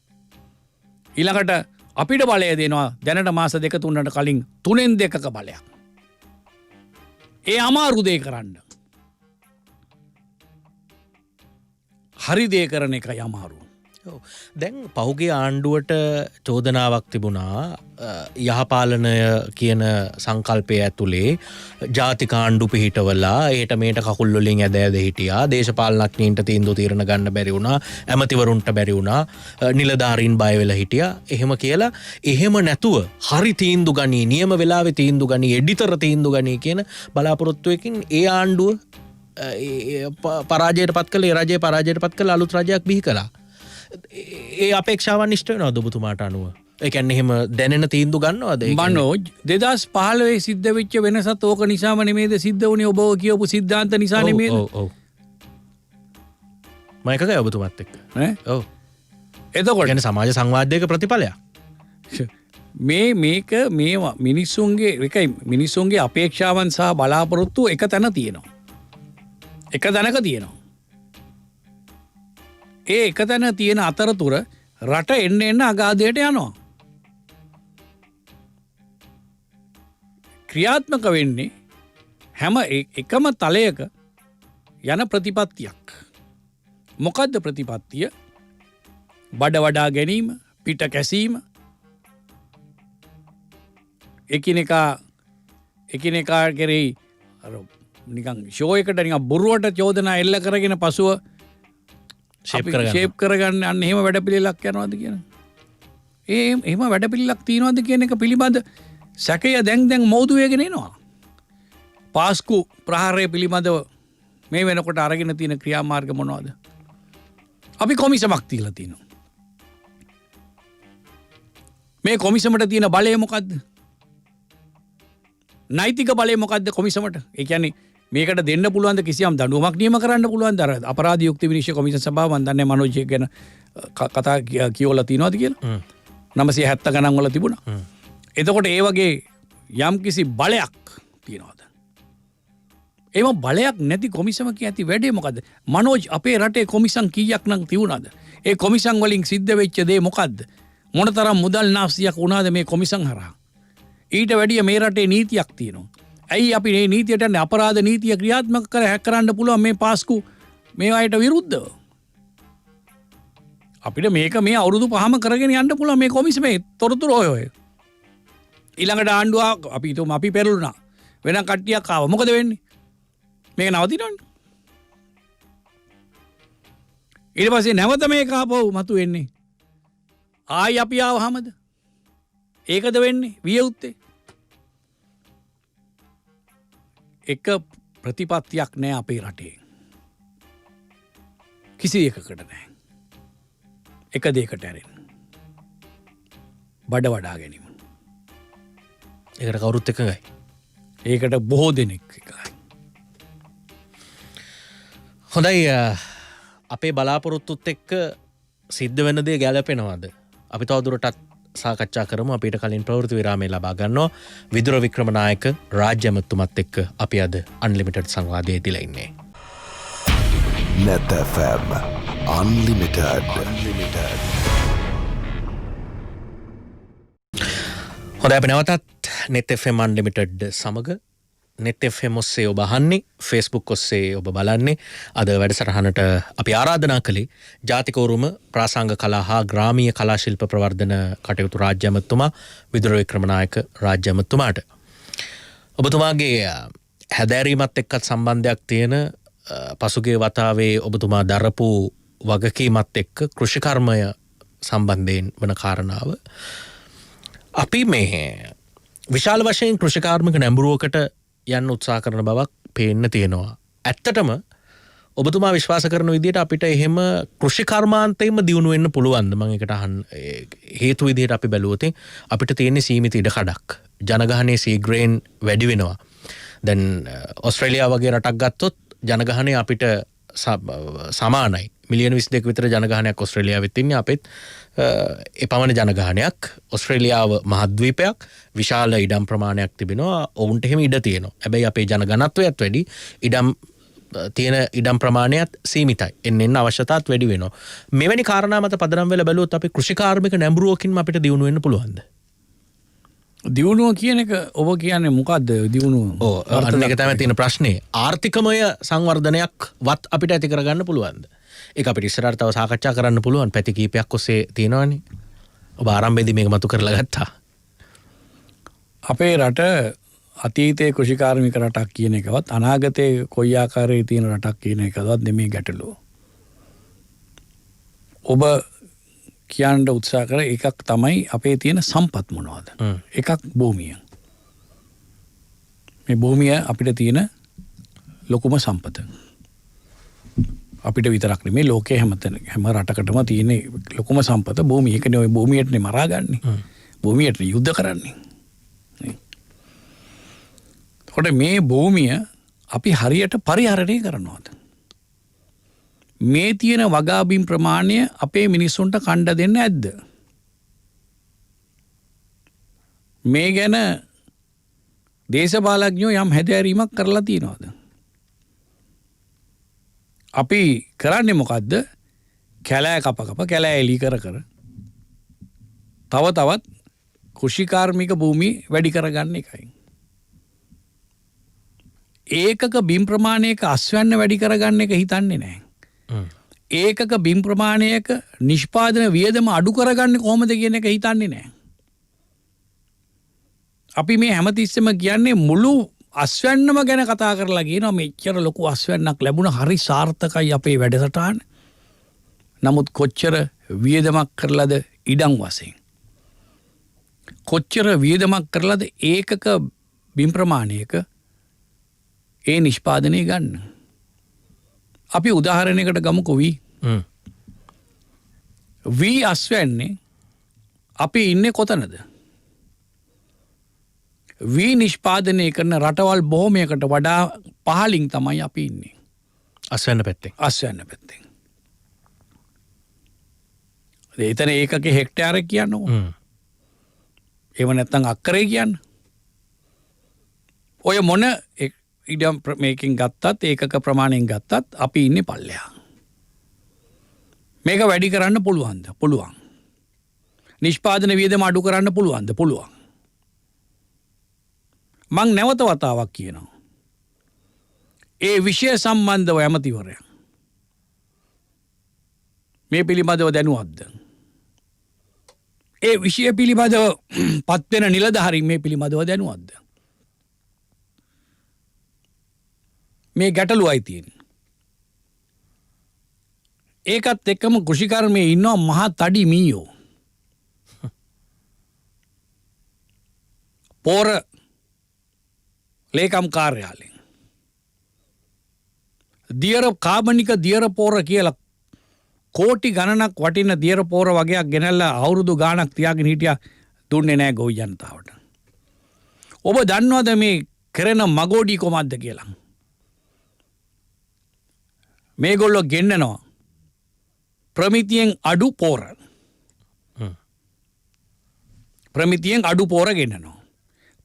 ඊළඟට අපිට බලය දෙනවා දැනට මාස 2-3කට කලින් 3න් 2ක බලයක්. ඒ අමාරු දේ කරන්න. හරි දේ කරන එක යමාරු. දැන් පහුගේ ආණ්ඩුවට චෝදනාවක් තිබුණා යහපාලනය කියන සංකල්පය ඇතුළේ ජාතික ආණ්ඩු පිහිටවලා ඒට මේට කකුල් වලින් ඇද ඇද හිටියා. දේශපාලනඥයින්ට තීන්දුව తీරන ගන්න බැරි වුණා. ඇමතිවරුන්ට බැරි වුණා. නිලධාරීන් බය වෙලා හිටියා. එහෙම කියලා එහෙම නැතුව හරි තීන්දුව ගනී, නියම වෙලාවේ තීන්දුව ගනී, එඩිටර් තීන්දුව ගනී කියන බලාපොරොත්තුවකින් ඒ ආණ්ඩුව පරාජයට පත් කළේ, රජය පරාජයට පත් කළ අලුත් රජයක් බිහි කළා. ඒ අපේක්ෂාවන් ඉෂ්ට වෙනවද ඔබතුමාට අනුව? ඒ කියන්නේ එහෙම දැනෙන තීන්දුව ගන්නවද? මනෝජ් 2015 සිද්ධ වෙච්ච වෙනසත් ඕක නිසාම නෙමෙයිද සිද්ධ වුණේ? ඔබ කියපු සිද්ධාන්ත නිසා නෙමෙයිද? ඔව්. මම එකගයි ඔබතුමාත් එක්ක. ඔව්. එතකොට කියන්නේ සමාජ සංවාදයක ප්‍රතිඵලයක්. මේක මේවා මිනිස්සුන්ගේ එකයි මිනිස්සුන්ගේ අපේක්ෂාවන් සහ බලාපොරොත්තු එක තැන තියෙනවා. එක තැනක තියෙනවා. ඒ එක තැන තියෙන අතරතුර රට එන්න එන්න අගාධයට යනවා. ක්‍රියාත්මක වෙන්නේ හැම එකම තලයක යන ප්‍රතිපත්තියක්. මොකද්ද ප්‍රතිපත්තිය? බඩ වඩා ගැනීම, පිට කැසීම, එකිනෙකා කෙරෙහි නිකන් ෂෝ එකට නිකන් බොරුවට චෝදනා එල්ල කරගෙන පසුව ෂේප් කරගන්න අන්න එහෙම වැඩපිළිවෙලක් යනවාද කියන. එහෙම වැඩපිළිවෙලක් තියනවාද කියන එක පිළිබඳ සැකය දැන් මෝදු වේගෙන එනවා. පාස්කු ප්‍රහාරය පිළිබඳව මේ වෙනකොට අරගෙන තියෙන ක්‍රියාමාර්ග මොනවද? අපි කොමිසමක් තියලා තියෙනවා. මේ කොමිසමට තියෙන බලය මොකද්ද? නෛතික බලය මොකද්ද කොමිසමට? ඒ කියන්නේ මේකට දෙන්න පුළුවන්ද කිසියම් දඬුවමක් නියම කරන්න පුළුවන්ද? අර අපරාධ යුක්ති විනිශ්චය කොමිෂන් සභාව මන් දන්නේ මනෝජ් ගැන කතා කියවලා තියනවාද කියලා. 970 ගණන් වල තිබුණා. එතකොට ඒ වගේ යම් කිසි බලයක් තියනවාද? ඒම බලයක් නැති කොමිසමක ඇති වැඩේ මොකද්ද? මනෝජ් අපේ රටේ කොමිසම් කීයක් නම් තියුණාද? ඒ කොමිසම් වලින් සිද්ධ වෙච්ච දේ මොකද්ද? මොනතරම් මුදල් නාස්තියක් වුණාද මේ කොමිසම් හරහා? ඊට වැඩිය මේ රටේ නීතියක් තියෙනවා. ඇයි අපි මේ නීතියට යන්නේ? අපරාධ නීතිය ක්‍රියාත්මක කරන්න පුළුවන් මේ පාස්කු මේ අයට විරුද්ධව. අපිට මේක මේ අවුරුදු 5ම කරගෙන යන්න පුළුවන් මේ කොමිසමේ තොරතුරු ඔය. ඊළඟට ආණ්ඩුව අපි හිතමු අපි පෙරළුණා. වෙන කට්ටියක් ආව. මොකද වෙන්නේ? මේක නවතිනවනේ. ඊට පස්සේ නැවත මේක ආපහු මතුවෙන්නේ. ආයි අපි ආවහමද? ඒකද වෙන්නේ? විය යුත්තේ. එක ප්‍රතිපත්තියක් නෑ අපේ රටේ. කිසි එකකට නෑ. එක දෙයකට ඇරෙන්න. බඩ වඩා ගැනීම. ඒකට කවුරුත් එකගයි. ඒකට බොහෝ දෙනෙක් එකයි. හොඳයි, අපේ බලාපොරොත්තුත් එක්ක සිද්ධ වෙන දේ ගැලපෙනවද? අපි තවදුරටත් සාකච්ඡා කරමු. අපිට කලින් ප්‍රවෘත්ති විරාමය ලබා ගන්නවා. විදුර වික්‍රමනායක රාජ්‍ය ඇමතුමත් එක්ක අපි අද අන්ලිමිටඩ් සංවාදයේ තියලා ඉන්නේ. Net FM Unlimited. හොඳයි, අපි නැවතත් Net FM Unlimited සමග Net FM ඔස්සේ ඔබ අහන්නේ, Facebook ඔස්සේ ඔබ බලන්නේ. අද වැඩසටහනට අපි ආරාධනා කළේ ජාතික උරුම ප්‍රාසංග කලා හා ග්‍රාමීය කලා ශිල්ප ප්‍රවර්ධන කටයුතු රාජ්‍ය ඇමතුමා විදුර වික්‍රමනායක රාජ්‍ය ඇමතුමාට. ඔබතුමාගේ හැදෑරීමත් එක්කත් සම්බන්ධයක් තියෙන පසුගිය වතාවේ ඔබතුමා දරපු වගකීමත් එක්ක කෘෂිකර්මය සම්බන්ධයෙන් වන කාරණාව. අපි මේ විශාල වශයෙන් කෘෂිකාර්මික නැඹුරුවකට යන්න උත්සාහ කරන බවක් පේන්න තියෙනවා. ඇත්තටම ඔබතුමා විශ්වාස කරන විදිහට අපිට එහෙම කෘෂිකර්මාන්තයෙන්ම දියුණු වෙන්න පුළුවන්ද? මම ඒකට අහන්න හේතු විදිහට අපි බැලුවොත් අපිට තියෙන සීමිත ඉඩ කඩක්. ජනගහනයේ සීග්‍රේන් වැඩි වෙනවා. දැන් ඕස්ට්‍රේලියාව වගේ රටක් ගත්තොත් ජනගහනය අපිට සමානයි. මිලියන 22 විතර ජනගහනයක් ඕස්ට්‍රේලියාවෙත් ඉන්නේ. අපිත් එපමණ ජනගහනයක්. ඕස්ට්‍රේලියාව මහද්වීපයක්, විශාල ඉඩම් ප්‍රමාණයක් තිබෙනවා. ඔවුන්ට එහෙම ඉඩ තියෙනවා. හැබැයි අපේ ජනගණත්වයත් වැඩි, තියෙන ඉඩම් ප්‍රමාණයත් සීමිතයි. එන්න අවශ්‍යතාවත් වැඩි වෙනවා. මෙවැනි කාරණා මත පදනම් වෙලා බැලුවොත් අපි කෘෂිකාර්මික නැඹුරුවකින් අපිට දියුණු වෙන්න පුළුවන්ද? දියුණුව කියන එක ඔබ කියන්නේ මොකද්ද දියුණුව? අන්න එක තමයි තියෙන ප්‍රශ්නේ. ආර්ථිකමය සංවර්ධනයක් වත් අපිට ඇති කරගන්න පුළුවන්ද? ඒක අපිට ඉස්සරහට තව සාකච්ඡා කරන්න පුළුවන් පැති කීපයක් ඔස්සේ තියෙනවානේ. ඔබ ආරම්භයේදී මේක මතු කරලා ගත්තා. අපේ රට අතීතයේ කෘෂිකාර්මික රටක් කියන එකවත් අනාගතයේ කොයි ආකාරයේ තියෙන රටක් කියන එකවත් නෙමෙයි ගැටලුව. ඔබ කියන්න උත්සාහ කර එකක් තමයි අපේ තියෙන සම්පත් මොනවද? එකක් භූමිය. මේ භූමිය අපිට තියෙන ලොකුම සම්පත. අපිට විතරක් නෙමෙයි ලෝකයේ හැම රටකටම තියෙන ලොකුම සම්පත භූමිය. ඒකනේ ওই භූමියටනේ මරාගන්නේ. භූමියට යුද්ධ කරන්නේ. එතකොට මේ භූමිය අපි හරියට පරිහරණය කරනවාද? මේ තියෙන වගාබිම් ප්‍රමාණය අපේ මිනිස්සුන්ට කණ්ඩ දෙන්න ඇද්ද? මේ ගැන දේශපාලඥයෝ යම් හැදෑරීමක් කරලා තියෙනවද? අපි කරන්නේ මොකද්ද? කැලෑ කප කැලෑ එලි කර තව තවත් කෘෂිකාර්මික භූමි වැඩි කරගන්න එකයි. ඒකක බිම් ප්‍රමාණයක අස්වැන්න වැඩි කරගන්න එක හිතන්නේ නැහැ. ඒකක බිම් ප්‍රමාණයක නිෂ්පාදන වියදම අඩු කරගන්න කොහොමද කියන එක හිතන්නේ නැහැ. අපි මේ හැමතිස්සෙම කියන්නේ මුළු අස්වැන්නම ගැන කතා කරලා කියනවා මෙච්චර ලොකු අස්වැන්නක් ලැබුණ හරි සාර්ථකයි අපේ වැඩසටහන. නමුත් කොච්චර වියදමක් කරලාද ඉඩම් වශයෙන්? කොච්චර වියදමක් කරලාද ඒකක බිම් ප්‍රමාණයක ඒ නිෂ්පාදනය ගන්න? අපි උදාහරණයකට ගමුකෝ වී අස්වැන්නේ අපි ඉන්නේ කොතනද? වී නිෂ්පාදනය කරන රටවල් බොහොමයකට වඩා පහළින් තමයි අපි ඉන්නේ. අස්වැන්න පැත්තෙන්. අස්වැන්න පැත්තෙන්. එතන ඒකක හෙක්ටයාරයක් කියන්නකො. ඒව නැත්තම් අක්කරේ කියන්න. ඔය මොන ඉඩම් මේකින් ගත්තත් ඒකක ප්‍රමාණයෙන් ගත්තත් අපි ඉන්නේ පල්ලෙහා. මේක වැඩි කරන්න පුළුවන්ද? පුළුවන්. නිෂ්පාදන වියදම අඩු කරන්න පුළුවන්ද? පුළුවන්. මං නැවත වතාවක් කියනවා. ඒ විෂය සම්බන්ධව ඇමතිවරයා මේ පිළිබඳව දැනුවත්ද? ඒ විෂය පිළිබඳව පත්වෙන නිලධාරීන් මේ පිළිබඳව දැනුවත්ද? මේ ගැටලුවයි තියෙන්නේ. ඒකත් එක්කම කෘෂිකර්මයේ ඉන්නවා මහා තඩි මීයෝ. පෝර ලේකම් කාර්යාලයෙන් දියර කාබනික දියර පෝර කියලා කෝටි ගණනක් වටින දියර පෝර වගේක් ගෙනල්ලා අවුරුදු ගාණක් තියාගෙන හිටියා, දුන්නේ නැහැ ගොවි ජනතාවට. ඔබ දන්නවද මේ කරන මගෝඩි කොමද්ද කියලා? මේගොල්ලෝ ගෙන්නනවා ප්‍රමිතියෙන් අඩු පෝර. ප්‍රමිතියෙන් අඩු පෝර ගෙන්නනවා.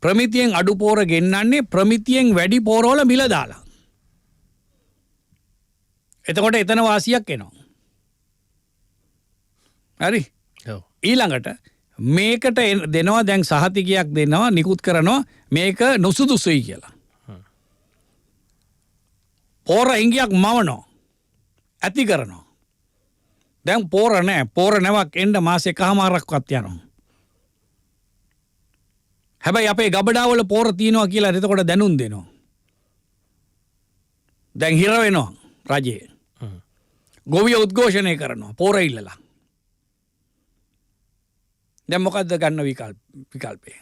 ප්‍රමිතියෙන් අඩු පෝර ගෙන්නන්නේ ප්‍රමිතියෙන් වැඩි පෝරවල මිල දාලා. එතකොට එතන වාසියක් එනවා. හරි. ඊළඟට මේකට දෙනවා දැන් සහතිකයක් දෙනවා, නිකුත් කරනවා මේක නොසුදුසුයි කියලා. පෝර හිඟියක් මවනවා. ඇති කරනවා. දැන් පෝර නැහැ. පෝර නැවක් එන්න මාස එකමාරක්වත් යනවා. හැබැයි අපේ ගබඩාවල පෝර තියෙනවා කියලා එතකොට දැනුම් දෙනවා. දැන් හිර වෙනවා රජයේ. ගොවිය උද්ඝෝෂණය කරනවා පෝර ඉල්ලලා. දැන් මොකද්ද ගන්න විකල්පය?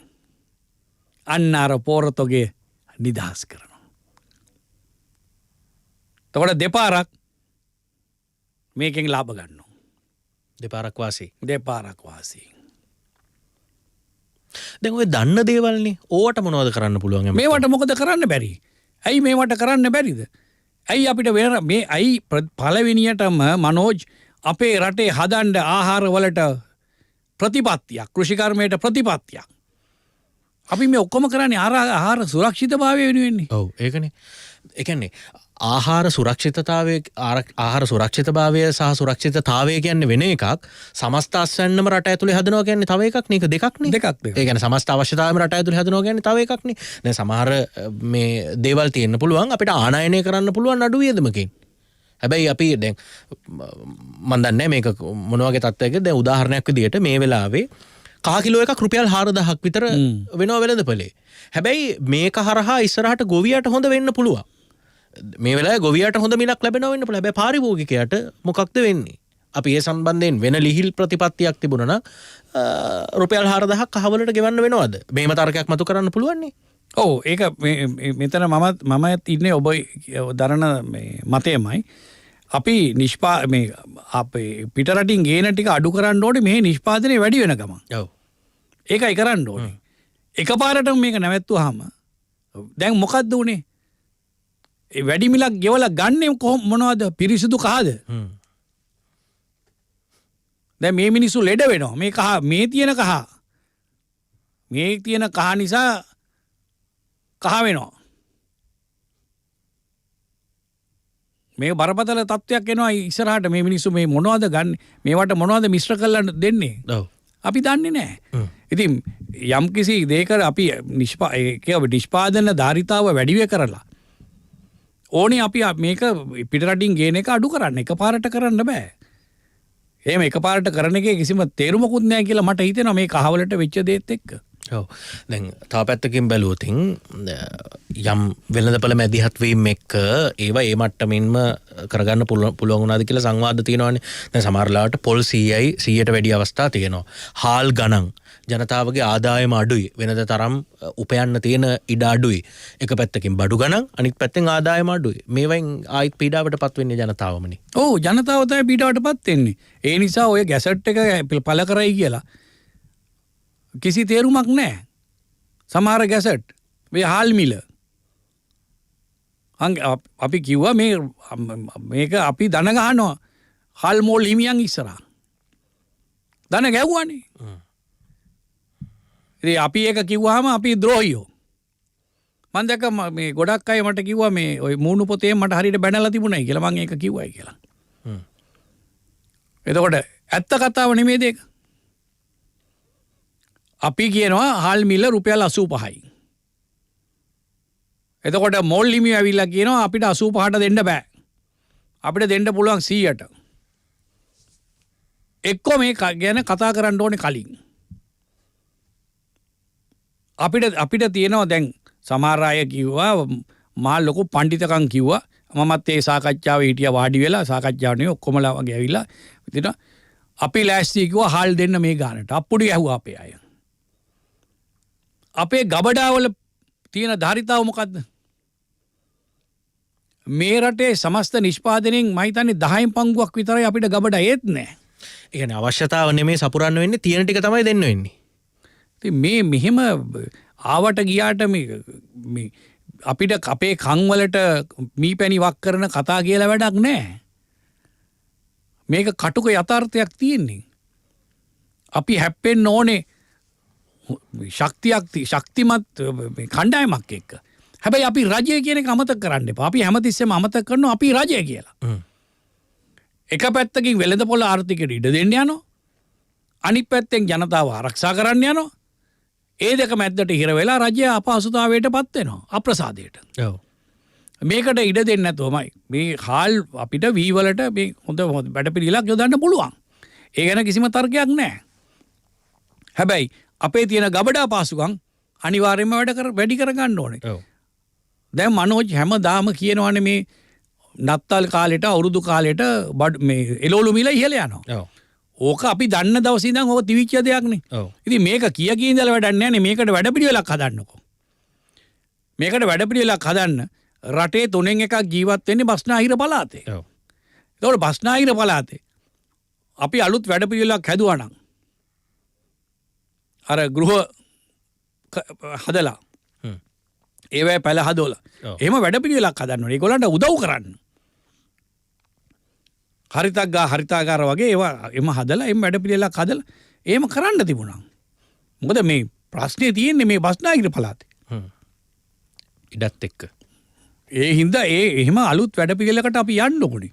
අන්න අර පෝරතොගේ නිදහස් කරනවා. එතකොට දෙපාරක් මේකෙන් ලාභ ගන්නවා. දෙපාරක් වාසි. දෙපාරක් වාසි. දැන් ඔය දන්න දේවල්නේ ඕවට මොනවද කරන්න පුළුවන්? මේවට මොකද කරන්න බැරි? ඇයි මේවට කරන්න බැරිද? ඇයි අපිට මේ ඇයි පළවෙනියටම මනෝජ් අපේ රටේ හදන්න ආහාර වලට ප්‍රතිපත්තියක්, කෘෂිකර්මයට ප්‍රතිපත්තියක්. අපි මේ ඔක්කොම කරන්නේ ආහාර සුරක්ෂිතභාවය වෙනුවෙන්නේ. ඔව් ඒකනේ. ඒ කියන්නේ ආහාර සුරක්ෂිතතාවය, ආහාර සුරක්ෂිතභාවය සහ සුරක්ෂිතතාවය කියන්නේ වෙන එකක්. සමස්ත අස්වැන්නම රට ඇතුලේ හදනවා කියන්නේ තව එකක් නේ. දෙකක් නේ. දෙකක්. ඒ කියන්නේ සමස්ත අවශ්‍යතාවයම රට ඇතුලේ හදනවා කියන්නේ තව එකක් නේ. දැන් සමහර මේ දේවල් තියෙන්න පුළුවන් අපිට ආනයනය කරන්න පුළුවන් අඩු වියදමකින්. හැබැයි අපි දැන් මන් දන්නේ මේක මොන වගේ තත්ත්වයකද දැන් උදාහරණයක් විදියට මේ වෙලාවේ කහ කිලෝ එකක් රුපියල් 4000ක් විතර වෙනවා වෙළඳපොලේ. හැබැයි මේක හරහා ඉස්සරහට ගොවියට හොඳ වෙන්න පුළුවන්. මේ වෙලාවේ ගොවියට හොඳ මිලක් ලැබෙනවා වෙන්න පුළුවන්. හැබැයි පාරිභෝගිකයට මොකක්ද වෙන්නේ? අපි ඒ සම්බන්ධයෙන් වෙන ලිහිල් ප්‍රතිපත්තියක් තිබුණා නම් රුපියල් 4000ක් කහවලට ගෙවන්න වෙනවද? මේම තර්කයක් මතු කරන්න පුළුවන් නේ. ඔව් ඒක මෙතන මම ඉන්නේ ඔබ දරන මතයමයි. අපි අපේ පිටරටින් ගේන ටික අඩු කරන්න ඕනේ මේ නිෂ්පාදනය වැඩි වෙන ගමන්. ඔව්. ඒකයි කරන්න ඕනේ. එකපාරටම මේක නැවැත්තුවාම දැන් මොකද්ද උනේ? ඒ වැඩි මිලක් ගෙවලා ගන්නේ මොනවද? පිරිසිදු කහද? දැන් මේ මිනිස්සු ලෙඩ වෙනවා. මේ කහ මේ තියෙන කහ නිසා කහ වෙනවා. මේ බරපතල තත්ත්වයක් එනවා ඉස්සරහට. මේ මිනිස්සු මේ මොනවද ගන්න? මේවට මොනවද මිශ්‍ර කරලා දෙන්නේ? ඔව්. අපි දන්නේ නැහැ. ඉතින් යම්කිසි දෙයකට අපි නිෂ්පාදන ධාරිතාව වැඩි කරලා ඕනේ අපි මේක පිටරටින් ගේන එක අඩු කරන්න. එකපාරට කරන්න බෑ. එහෙම එකපාරට කරන එකේ කිසිම තේරුමකුත් නැහැ කියලා මට හිතෙනවා මේ කහවලට වෙච්ච දේත් එක්ක. ඔව්. දැන් තව පැත්තකින් බැලුවොත් යම් වෙළඳපළ මැදිහත් වීම එක්ක ඒවා ඒ මට්ටමින්ම කරගන්න පුළුවන් වුණාද කියලා සංවාද තියෙනවානේ. දැන් සමහර ලාවට පොල් 100ට වැඩි අවස්ථා තියෙනවා. හාල් ගණන් ජනතාවගේ ආදායම අඩුයි. වෙනද තරම් උපයන්න තියෙන ඉඩ අඩුයි. එක පැත්තකින් බඩු ගණන් අනිත් පැත්තෙන් ආදායම අඩුයි. මේවෙන් ආයිත් පීඩාවටපත් වෙන්නේ ජනතාවමනේ. ඔව් ජනතාව තමයි පීඩාවටපත් වෙන්නේ. ඒ නිසා ඔය ගැසට් එක පළ කරයි කියලා කිසි තේරුමක් නැහැ. සමහර ගැසට් මේ හාල් මිල අපි කිව්වා මේක අපි දන ගහනවා හාල් මෝල් හිමියන් ඉස්සරහා. දන ගැව්වානේ. ඉතින් අපි ඒක කිව්වහම අපි ද්‍රෝහියෝ. මම දැක්ක මේ ගොඩක් අය මට කිව්වා මේ ওই මූණු පොතේ මට හරියට බැනලා තිබුණයි කියලා. මම ඒක කිව්වයි කියලා. එතකොට ඇත්ත කතාව නෙමෙයිද ඒක? අපි කියනවා හාල් මිල රුපියල් 85යි. එතකොට මෝල් හිමියෝ ඇවිල්ලා කියනවා අපිට 85ට දෙන්න බෑ. අපිට දෙන්න පුළුවන් 100ට. එක්කෝ මේ ගැන කතා කරන්න ඕනේ කලින්. අපිට තියෙනවා දැන් සමහර අය කිව්වා මා ලොකු පඬිතකම් කිව්වා. මමත් ඒ සාකච්ඡාවේ හිටියා වාඩි වෙලා සාකච්ඡාව නෙවෙයි ඔක්කොමලා වගේ ඇවිල්ලා ඉතින් අපි ලෑස්ති කිව්වා හාල් දෙන්න මේ ගානට. අප්පුඩි ඇහුවා අපේ අය. අපේ ගබඩාවල තියෙන ධාරිතාව මොකද්ද? මේ රටේ සමස්ත නිෂ්පාදනයෙන් මම හිතන්නේ 10න් පංගුවක් විතරයි අපිට ගබඩා ඒත් නැහැ. ඒ කියන්නේ අවශ්‍යතාව නෙමෙයි සපුරන්න වෙන්නේ තියෙන ටික තමයි දෙන්න වෙන්නේ. ඉතින් මෙහෙම ආවට ගියාට මේ අපිට අපේ කන් වලට මීපැණි වක් කරන කතා කියලා වැඩක් නැහැ. මේක කටුක යථාර්ථයක් තියෙන්නේ. අපි හැප්පෙන්න ඕනේ ශක්තිමත් කණ්ඩායමක් එක්ක. හැබැයි අපි රජය කියන එක අමතක කරන්න එපා. අපි හැමතිස්සෙම අමතක කරනවා අපි රජය කියලා. එක පැත්තකින් වෙළඳපොළ ආර්ථිකයට ඉඩ දෙන්න යනවා. අනිත් පැත්තෙන් ජනතාව ආරක්ෂා කරන්න යනවා. ඒ දෙක මැද්දට හිර වෙලා රජය අපහසුතාවයටපත් වෙනවා. අප්‍රසාදයට. ඔව්. මේකට ඉඩ දෙන්නේ නැතුවමයි මේ හාල් අපිට වී වලට මේ හොඳ වැඩපිළිවෙලක් යොදන්න පුළුවන්. ඒ ගැන කිසිම තර්කයක් නැහැ. හැබැයි අපේ තියෙන ගබඩා පාසුකම් අනිවාර්යයෙන්ම වැඩි කරගන්න ඕනේ. ඔව්. දැන් මනෝජ් හැමදාම කියනවානේ මේ නත්තල් කාලෙට අවුරුදු කාලෙට මේ එළවලු මිල ඉහළ යනවා. ඔව්. ඕක අපි දන්න දවසේ ඉඳන් ඕක තිවිච්ච දෙයක් නේ. ඔව්. ඉතින් මේක කිය ඉඳලා වැඩක් නැහැ නේ. මේකට වැඩපිළිවෙලක් හදන්නකෝ. මේකට වැඩපිළිවෙලක් හදන්න රටේ 3න් එකක් ජීවත් වෙන්නේ බස්නාහිර පළාතේ. ඔව්. ඒතකොට බස්නාහිර පළාතේ අපි අලුත් වැඩපිළිවෙලක් හැදුවා නම් අර ගෘහ හදලා ඒවැ පැල හදෝලා එහෙම වැඩපිළිවෙලක් හදන්න ඕනේ. ඒගොල්ලන්ට උදව් කරන්න. හරිතාගාර වගේ ඒවා එම හදලා එම් වැඩපිළිවෙලක් හදලා එහෙම කරන්න තිබුණා. මොකද මේ ප්‍රශ්නේ තියෙන්නේ මේ බස්නාහිර පළාතේ. ඉඩත් එක්ක. ඒ හින්දා එහෙම අලුත් වැඩපිළිවෙලකට අපි යන්න ඕනේ.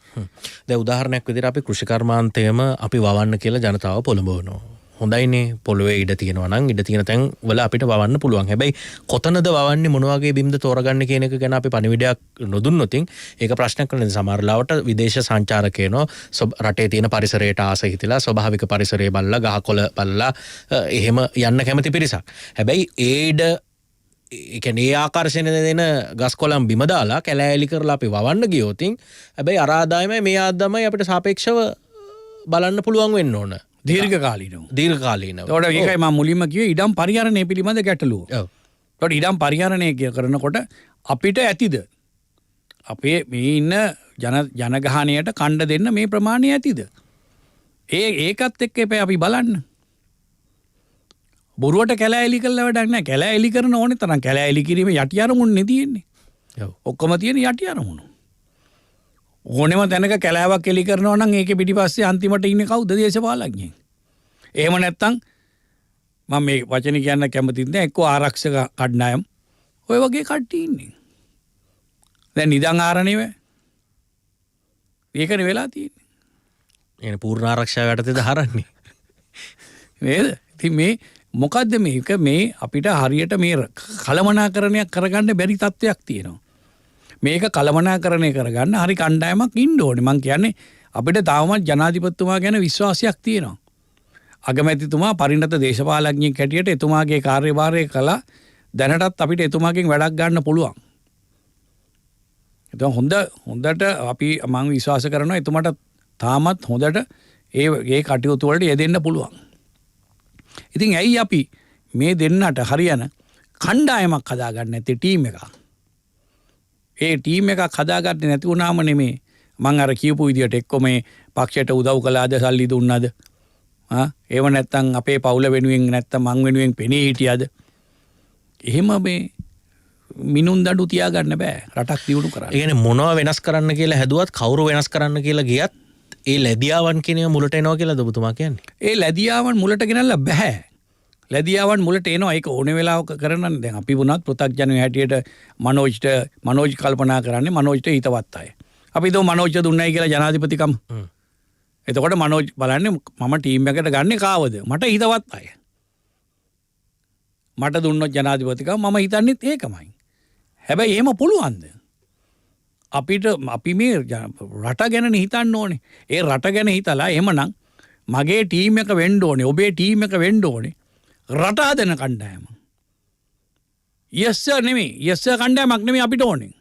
දැන් උදාහරණයක් විදිහට අපි කෘෂි කර්මාන්තයම අපි වවන්න කියලා ජනතාව පොළඹවනවා. හොඳයිනේ පොළොවේ ඉඩ තියෙනවා නම් ඉඩ තියෙන තැන් වල අපිට වවන්න පුළුවන්. හැබැයි කොතනද වවන්නේ මොන වගේ බිම්ද තෝරගන්න කියන එක ගැන අපි පණිවිඩයක් නොදුන්නොත් ඒක ප්‍රශ්නයක් කරන සමහර ලාවට විදේශ සංචාරකයනෝ රටේ තියෙන පරිසරයට ආස හිතලා ස්වභාවික පරිසරය බලලා ගහකොළ බලලා එහෙම යන්න කැමති පිරිසක්. හැබැයි ඒ කියන්නේ ඒ ආකර්ෂණ දෙන ගස් කොළන් බිම දාලා කැලෑලි කරලා අපි වවන්න ගියොතින් හැබැයි අර ආදායමයි මේ ආදායමයි අපිට සාපේක්ෂව බලන්න පුළුවන් වෙන්න ඕන. දීර්ඝකාලීනව. දීර්ඝකාලීනව. ඒකට ඒකයි මම මුලින්ම කිව්වේ ඉඩම් පරිහරණය පිළිබඳ ගැටලුව. ඔව්. ඒකට ඉඩම් පරිහරණය කරනකොට අපිට ඇතිද? අපේ මේ ඉන්න ජනගහණයට කණ්ඩ දෙන්න මේ ප්‍රමාණය ඇතිද? ඒකත් එක්ක එපේ අපි බලන්න. බොරුවට කැලෑලි කරලා වැඩක් නැහැ. කැලෑලි කරන ඕනේ තරම් කැලෑලි කිරීමේ යටි අරමුණ නේ තියෙන්නේ. ඔව්. ඔක්කොම තියෙන යටි අරමුණු. ඕනෙම තැනක කැලෑවක් එලි කරනවා නම් ඒකේ පිටිපස්සේ අන්තිමට ඉන්නේ කවුද? දේශපාලඥයෙක්. එහෙම නැත්තම් මම මේ වචනේ කියන්න කැමතිත් නෑ. එක්ක ආරක්ෂක කණ්ඩායම් ඔය වගේ කට්ටිය ඉන්නේ. දැන් නිදන් ආරණේ වේ. ඒකනේ වෙලා තියෙන්නේ. එන පූර්ණ ආරක්ෂාව යටතේද හරන්නේ. නේද? ඉතින් මේ මොකද්ද මේක මේ අපිට හරියට මේ කලමනාකරණයක් කරගන්න බැරි තත්ත්වයක් තියෙනවා. මේක කලමනාකරණය කරගන්න හරි කණ්ඩායමක් ඉන්න ඕනේ. මං කියන්නේ අපිට තාමත් ජනාධිපතිතුමා ගැන විශ්වාසයක් තියෙනවා. අගමැතිතුමා පරිණත දේශපාලඥයෙක් හැටියට එතුමාගේ කාර්යභාරය කළා. දැනටත් අපිට එතුමාගෙන් වැඩක් ගන්න පුළුවන්. එතුමා හොඳට අපි මම විශ්වාස කරනවා එතුමාට තාමත් හොඳට ඒ කටයුතු වලට යෙදෙන්න පුළුවන්. ඉතින් ඇයි අපි මේ දෙන්නට හරියන කණ්ඩායමක් හදාගන්න නැත්තේ ටීම් එකක්? ඒ ටීම් එකක් හදාගත්තේ නැති වුණාම නෙමේ මං අර කියපු විදියට එක්ක මේ පක්ෂයට උදව් කළාද සල්ලි දුන්නාද? ඒව නැත්තම් අපේ පවුල වෙනුවෙන් නැත්තම් මං වෙනුවෙන් පෙනී හිටියද? එහෙම මේ මිනුම් දඩු තියාගන්න බෑ රටක් දියුණු කරන්න. ඒ කියන්නේ මොනවා වෙනස් කරන්න කියලා හැදුවත් කවුරු වෙනස් කරන්න කියලා ගියත් ඒ ලැබියාවන් කියන මුලට එනවා කියලාද ඔබතුමා කියන්නේ? ඒ ලැබියාවන් මුලට ගෙනල්ලා බෑ. ලැබියාවන් මුලට එනවා. ඒක ඕනේ වෙලාවක කරනනේ. දැන් අපි වුණත් පෘථග්ජනයෝ හැටියට මනෝජ් කල්පනා කරන්නේ මනෝජ්ට හිතවත් අය. අපි දෝ මනෝජ්ට දුන්නයි කියලා ජනාධිපතිකම. එතකොට මනෝජ් බලන්නේ මම ටීම් එකට ගන්නේ කාවද? මට හිතවත් අය. මට දුන්නොත් ජනාධිපතිකම මම හිතන්නේත් ඒකමයි. හැබැයි එහෙම පුළුවන්ද? අපි මේ රට ගැන හිතන්න ඕනේ. ඒ රට ගැන හිතලා එහෙමනම් මගේ ටීම් එක වෙන්න ඕනේ. ඔබේ ටීම් එක වෙන්න ඕනේ. රට හදන කණ්ඩායම. yes sir නෙමෙයි. yes sir කණ්ඩායමක් නෙමෙයි අපිට ඕනේ.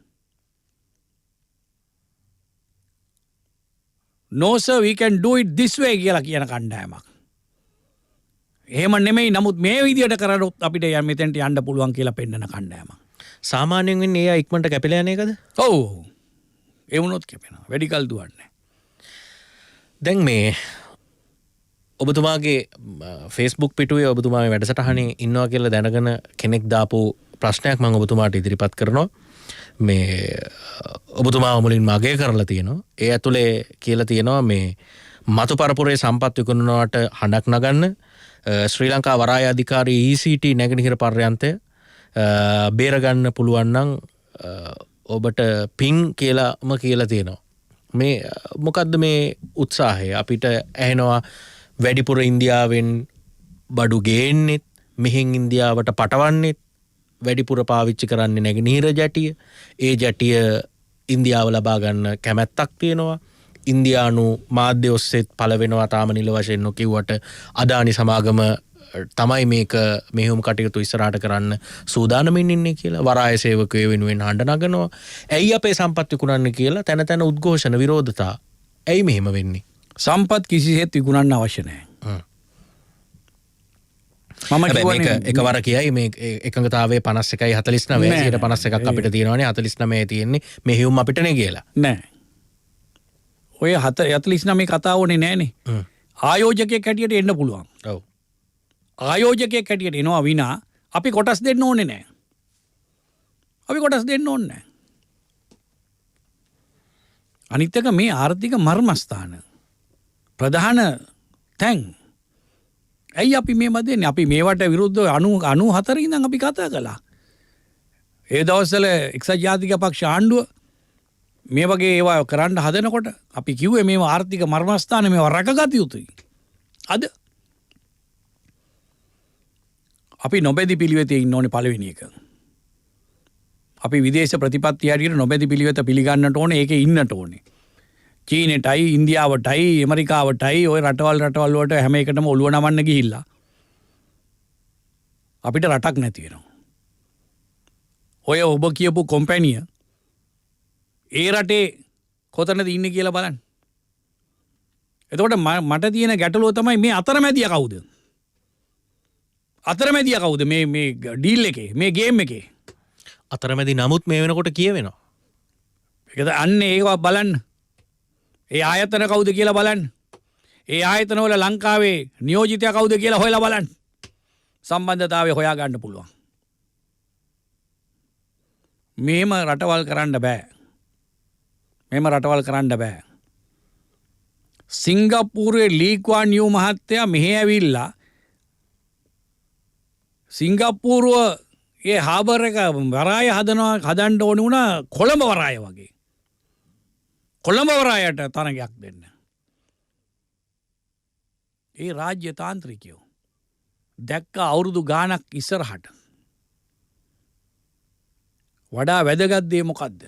no sir we can do it this way කියලා කියන කණ්ඩායමක්. එහෙම නෙමෙයි. නමුත් මේ විදියට කරනොත් අපිට මෙතෙන්ට යන්න පුළුවන් කියලා පෙන්නන කණ්ඩායමක්. සාමාන්‍යයෙන් වෙන්නේ ඒ ඉක්මනට කැපිලා යන එකද? ඔව්. ඒ වුණොත් කැපෙනවා. වැඩි කල් දුවන්නේ. දැන් මේ ඔබතුමාගේ ෆේස්බුක් පිටුවේ ඔබතුමා මේ වැඩසටහනේ ඉන්නවා කියලා දැනගෙන කෙනෙක් දාපු ප්‍රශ්නයක් මම ඔබතුමාට ඉදිරිපත් කරනවා. මේ ඔබතුමාව මුලින්ම අගය කරලා තියෙනවා. ඒ ඇතුලේ කියලා තියෙනවා මේ මතු පරපුරේ සම්පත් විකුණනවට හඬක් නගන්න ශ්‍රී ලංකා වරාය අධිකාරී ECT නැගෙනහිර පර්යන්තය බේරගන්න පුළුවන් නම් ඔබට පින් කියලාම කියලා තියෙනවා. මේ මොකද්ද මේ උත්සාහය? අපිට ඇහෙනවා වැඩිපුර ඉන්දියාවෙන් බඩු ගේන්නෙත් මෙහෙන් ඉන්දියාවට පටවන්නෙත් වැඩිපුර පාවිච්චි කරන්නේ නැගෙනහිර ජැටිය. ඒ ජැටිය ඉන්දියාව ලබා ගන්න කැමැත්තක් තියෙනවා. ඉන්දියානු මාධ්‍ය ඔස්සේත් පළ වෙනවා තාම නිල වශයෙන් නොකියුවට අදානි සමාගම තමයි මේක මෙහෙයුම් කටයුතු ඉස්සරහට කරන්න සූදානමින් ඉන්නේ කියලා වරාය සේවකයෝ වෙනුවෙන් හඬ නගනවා. ඇයි අපේ සම්පත් විකුණන්නේ කියලා තැන තැන උද්ඝෝෂණ විරෝධතා. ඇයි මෙහෙම වෙන්නේ? සම්පත් කිසිසේත් විකුණන්න අවශ්‍ය නැහැ. මම කියන්නේ එකවර කියයි මේ එකඟතාවයේ 51.49 51ක් අපිට තියෙනවානේ 49 තියෙන්නේ මෙහෙයුම් අපිටනේ කියලා. නෑ. ඔය 49 කතාවනේ නෑනේ. ආයෝජකයෙක් හැටියට එන්න පුළුවන්. ඔව්. ආයෝජකයෙක් හැටියට එනවා විනා අපි කොටස් දෙන්න ඕනේ නෑ. අපි කොටස් දෙන්න ඕනේ නෑ. අනිත් එක මේ ආර්ථික මර්මස්ථාන ප්‍රධාන තැන්. ඇයි අපි මේ මැදන්නේ? අපි මේවට විරුද්ධව 94 ඉඳන් අපි කතා කළා. ඒ දවස්වල එක්සත් ජාතික පක්ෂ ආණ්ඩුව මේ වගේ ඒවා කරන්න හදනකොට අපි කිව්වේ මේව ආර්ථික මර්මස්ථාන මේව රැකගත යුතුයි. අද අපි නොබැදි පිළිවෙතේ ඉන්න ඕනේ පළවෙනි එක. අපි විදේශ ප්‍රතිපත්ති හැටියට නොබැදි පිළිවෙත පිළිගන්නට ඕනේ, ඒකේ ඉන්නට ඕනේ. චීනෙටයි, ඉන්දියාවටයි, ඇමරිකාවටයි ওই රටවල් වලට හැම එකටම ඔළුව නමන්න ගිහිල්ලා අපිට රටක් නැති වෙනවා. ඔය ඔබ කියපු කොම්පැනිය ඒ රටේ කොතනද ඉන්නේ කියලා බලන්න. එතකොට මට තියෙන ගැටලුව තමයි මේ අතරමැදියා කවුද? අතරමැදියා කවුද මේ ඩීල් එකේ, මේ ගේම් එකේ? අතරමැදි නමුත් මේ වෙනකොට කියවෙනවා. ඒකද අන්න ඒක බලන්න. ඒ ආයතන කවුද කියලා බලන්න. ඒ ආයතන වල ලංකාවේ නියෝජිතයා කවුද කියලා හොයලා බලන්න. සම්බන්ධතාවය හොයා ගන්න පුළුවන්. මේම රටවල් කරන්න බෑ. මේම රටවල් කරන්න බෑ. සිංගප්පූරුවේ ලී ක්වාන් යූ මහත්තයා මෙහෙ ඇවිල්ලා සිංගප්පූරුව ඒ හාබර් එක වරාය හදන්න ඕනේ වුණා කොළඹ වරාය වගේ. කොළඹ වරායට තරගයක් දෙන්න. ඒ රාජ්‍ය තාන්ත්‍රිකයෝ දැක්ක අවුරුදු ගානක් ඉස්සරහට වඩා වැදගත් දේ මොකද්ද?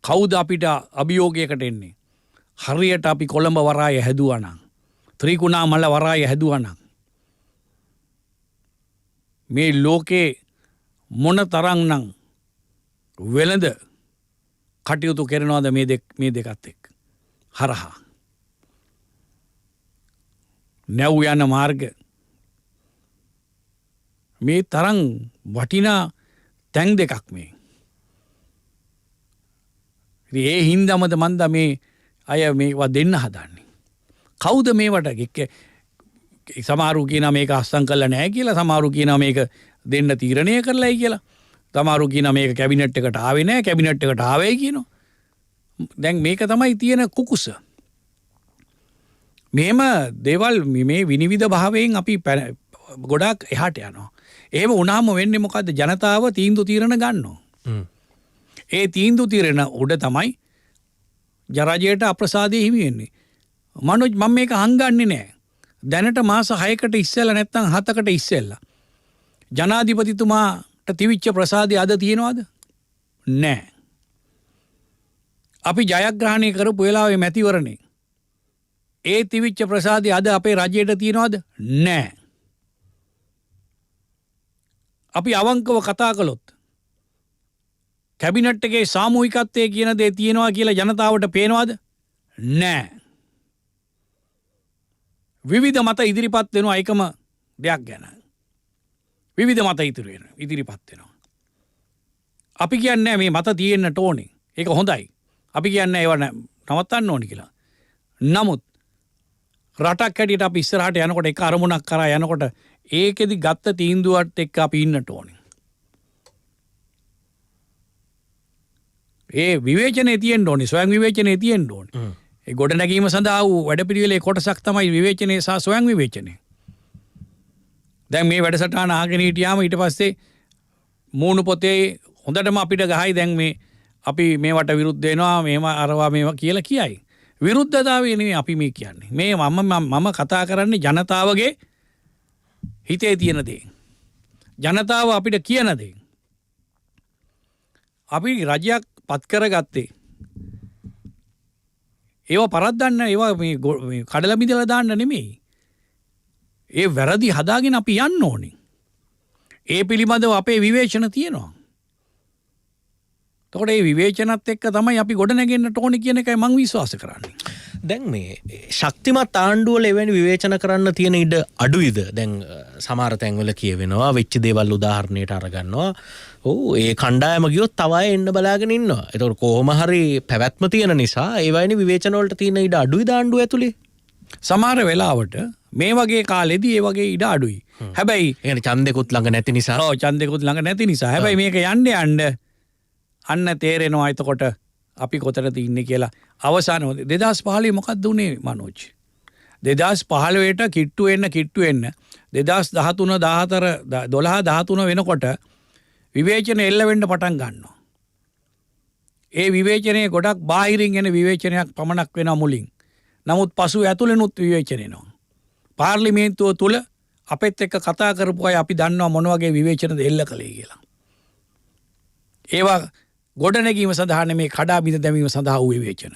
කවුද අපිට අභියෝගයකට එන්නේ? හරියට අපි කොළඹ වරාය හැදුවා නම්, ත්‍රිකුණාමල වරාය හැදුවා නම් මේ ලෝකේ මොන තරම්නම් වෙළඳ කටයුතු කරනවද මේ දෙකත් එක්ක හරහා නැව් යන මාර්ග මේ තරම් වටිනා තැන් දෙකක් මේ. ඒ හින්දාමද මන්ද මේ අය මේවා දෙන්න හදන්නේ. කවුද මේවට සමහරු කියනවා මේක අස්සම් කළා නැහැ කියලා, සමහරු කියනවා මේක දෙන්න තීරණය කරලායි කියලා, සමහරු කියනවා මේක කැබිනට් එකට ආවේ නැහැ, කැබිනට් එකට ආවයි කියනවා. දැන් මේක තමයි තියෙන කුකුස. මෙහෙම දේවල් මේ විනිවිද භාවයෙන් අපි ගොඩාක් එහාට යනවා. එහෙම වුණාම වෙන්නේ මොකද්ද? ජනතාව තීන්දුව తీරන ගන්නවා. ඒ තීන්දුව తీරන උඩ තමයි ජරජයට අප්‍රසාදයේ හිමි වෙන්නේ. මනෝජ් මම මේක හංගන්නේ නැහැ. දැනට මාස 6කට ඉස්සෙල්ලා නැත්නම් 7කට ඉස්සෙල්ලා ජනාධිපතිතුමාට තිවිච්ච ප්‍රසාදය අද තියෙනවද? නැහැ. අපි ජයග්‍රහණය කරපු වෙලාවේ මැතිවරණේ ඒ තිවිච්ච ප්‍රසාදය අද අපේ රජයට තියෙනවද? නැහැ. අපි අවංකව කතා කළොත් කැබිනට් එකේ සාමූහිකත්වයේ කියන දේ තියෙනවා කියලා ජනතාවට පේනවද? නැහැ. විවිධ මත ඉදිරිපත් වෙනවා එකම දෙයක් ගැන. විවිධ මත ඉදිරිපත් වෙනවා. අපි කියන්නේ මේ මත තියෙන්නට ඕනේ. ඒක හොඳයි. අපි කියන්නේ ඒව නවත්තන්න ඕනේ කියලා. නමුත් රටක් හැටියට අපි ඉස්සරහට යනකොට එක අරමුණක් කරා යනකොට ඒකෙදි ගත්ත තීන්දුවත් එක්ක අපි ඉන්නට ඕනේ. ඒ විවේචනයේ තියෙන්න ඕනේ, ස්වයං විවේචනයේ තියෙන්න ඕනේ. ඒ ගොඩනැගීම සඳහා වූ වැඩපිළිවෙලේ කොටසක් තමයි විවේචනයේ සහ ස්වයං විවේචනය. දැන් මේ වැඩසටහන අහගෙන හිටියාම ඊට පස්සේ මූණු පොතේ හොඳටම අපිට ගහයි දැන් මේ අපි මේවට විරුද්ධ වෙනවා, මේව අරවා මේවා කියලා කියයි. විරුද්ධතාවය නෙමෙයි අපි මේ කියන්නේ. මේ මම කතා කරන්නේ ජනතාවගේ හිතේ තියෙන දේ. ජනතාව අපිට කියන දේ. අපි රජයක් පත් කරගත්තේ ඒවා පරද්දන්න, ඒවා මේ කඩලා බිඳලා දාන්න නෙමෙයි. ඒ වැරදි හදාගෙන අපි යන්න ඕනේ. ඒ පිළිබඳව අපේ විවේචන තියෙනවා. එතකොට මේ විවේචනත් එක්ක තමයි අපි ගොඩ නැගෙන්නට ඕනේ කියන එකයි මම විශ්වාස කරන්නේ. දැන් මේ ශක්තිමත් ආණ්ඩුවල එවැනි විවේචන කරන්න තියෙන ඉඩ අඩුයිද? දැන් සමහර තැන්වල කියවෙනවා වෙච්ච දේවල් උදාහරණයට අරගන්නවා. ඔව් ඒ කණ්ඩායම ගියොත් තව අය එන්න බලාගෙන ඉන්නවා. ඒතකොට කොහොම හරි පැවැත්ම තියෙන නිසා ඒ වයින් විවේචන වලට තියෙන ඉඩ අඩුයිද ආණ්ඩුව ඇතුලේ? සමහර වෙලාවට මේ වගේ කාලෙදී ඒ වගේ ඉඩ අඩුයි. හැබැයි يعني ඡන්දෙකුත් ළඟ නැති නිසා. ඔව් ඡන්දෙකුත් ළඟ නැති නිසා. හැබැයි මේක යන්න අන්න තේරෙනවා එතකොට අපි කොතනද ඉන්නේ කියලා. අවසාන 2015 මොකක්ද උනේ මනෝජ්? 2015ට කිට්ටු වෙන්න 2013 14 12 13 වෙනකොට විවේචන එල්ල වෙන්න පටන් ගන්නවා. ඒ විවේචනයේ ගොඩක් බාහිරින් එන විවේචනයක් පමණක් වෙනවා මුලින්. නමුත් පසු ඇතුළෙනුත් විවේචන එනවා. පාර්ලිමේන්තුව තුල අපෙත් එක්ක කතා කරපු අය අපි දන්නවා මොන වගේ විවේචනද එල්ල කළේ කියලා. ඒවා ගොඩනැගීම සඳහා නෙමේ කඩා බිඳ දැමීම සඳහා වූ විවේචන.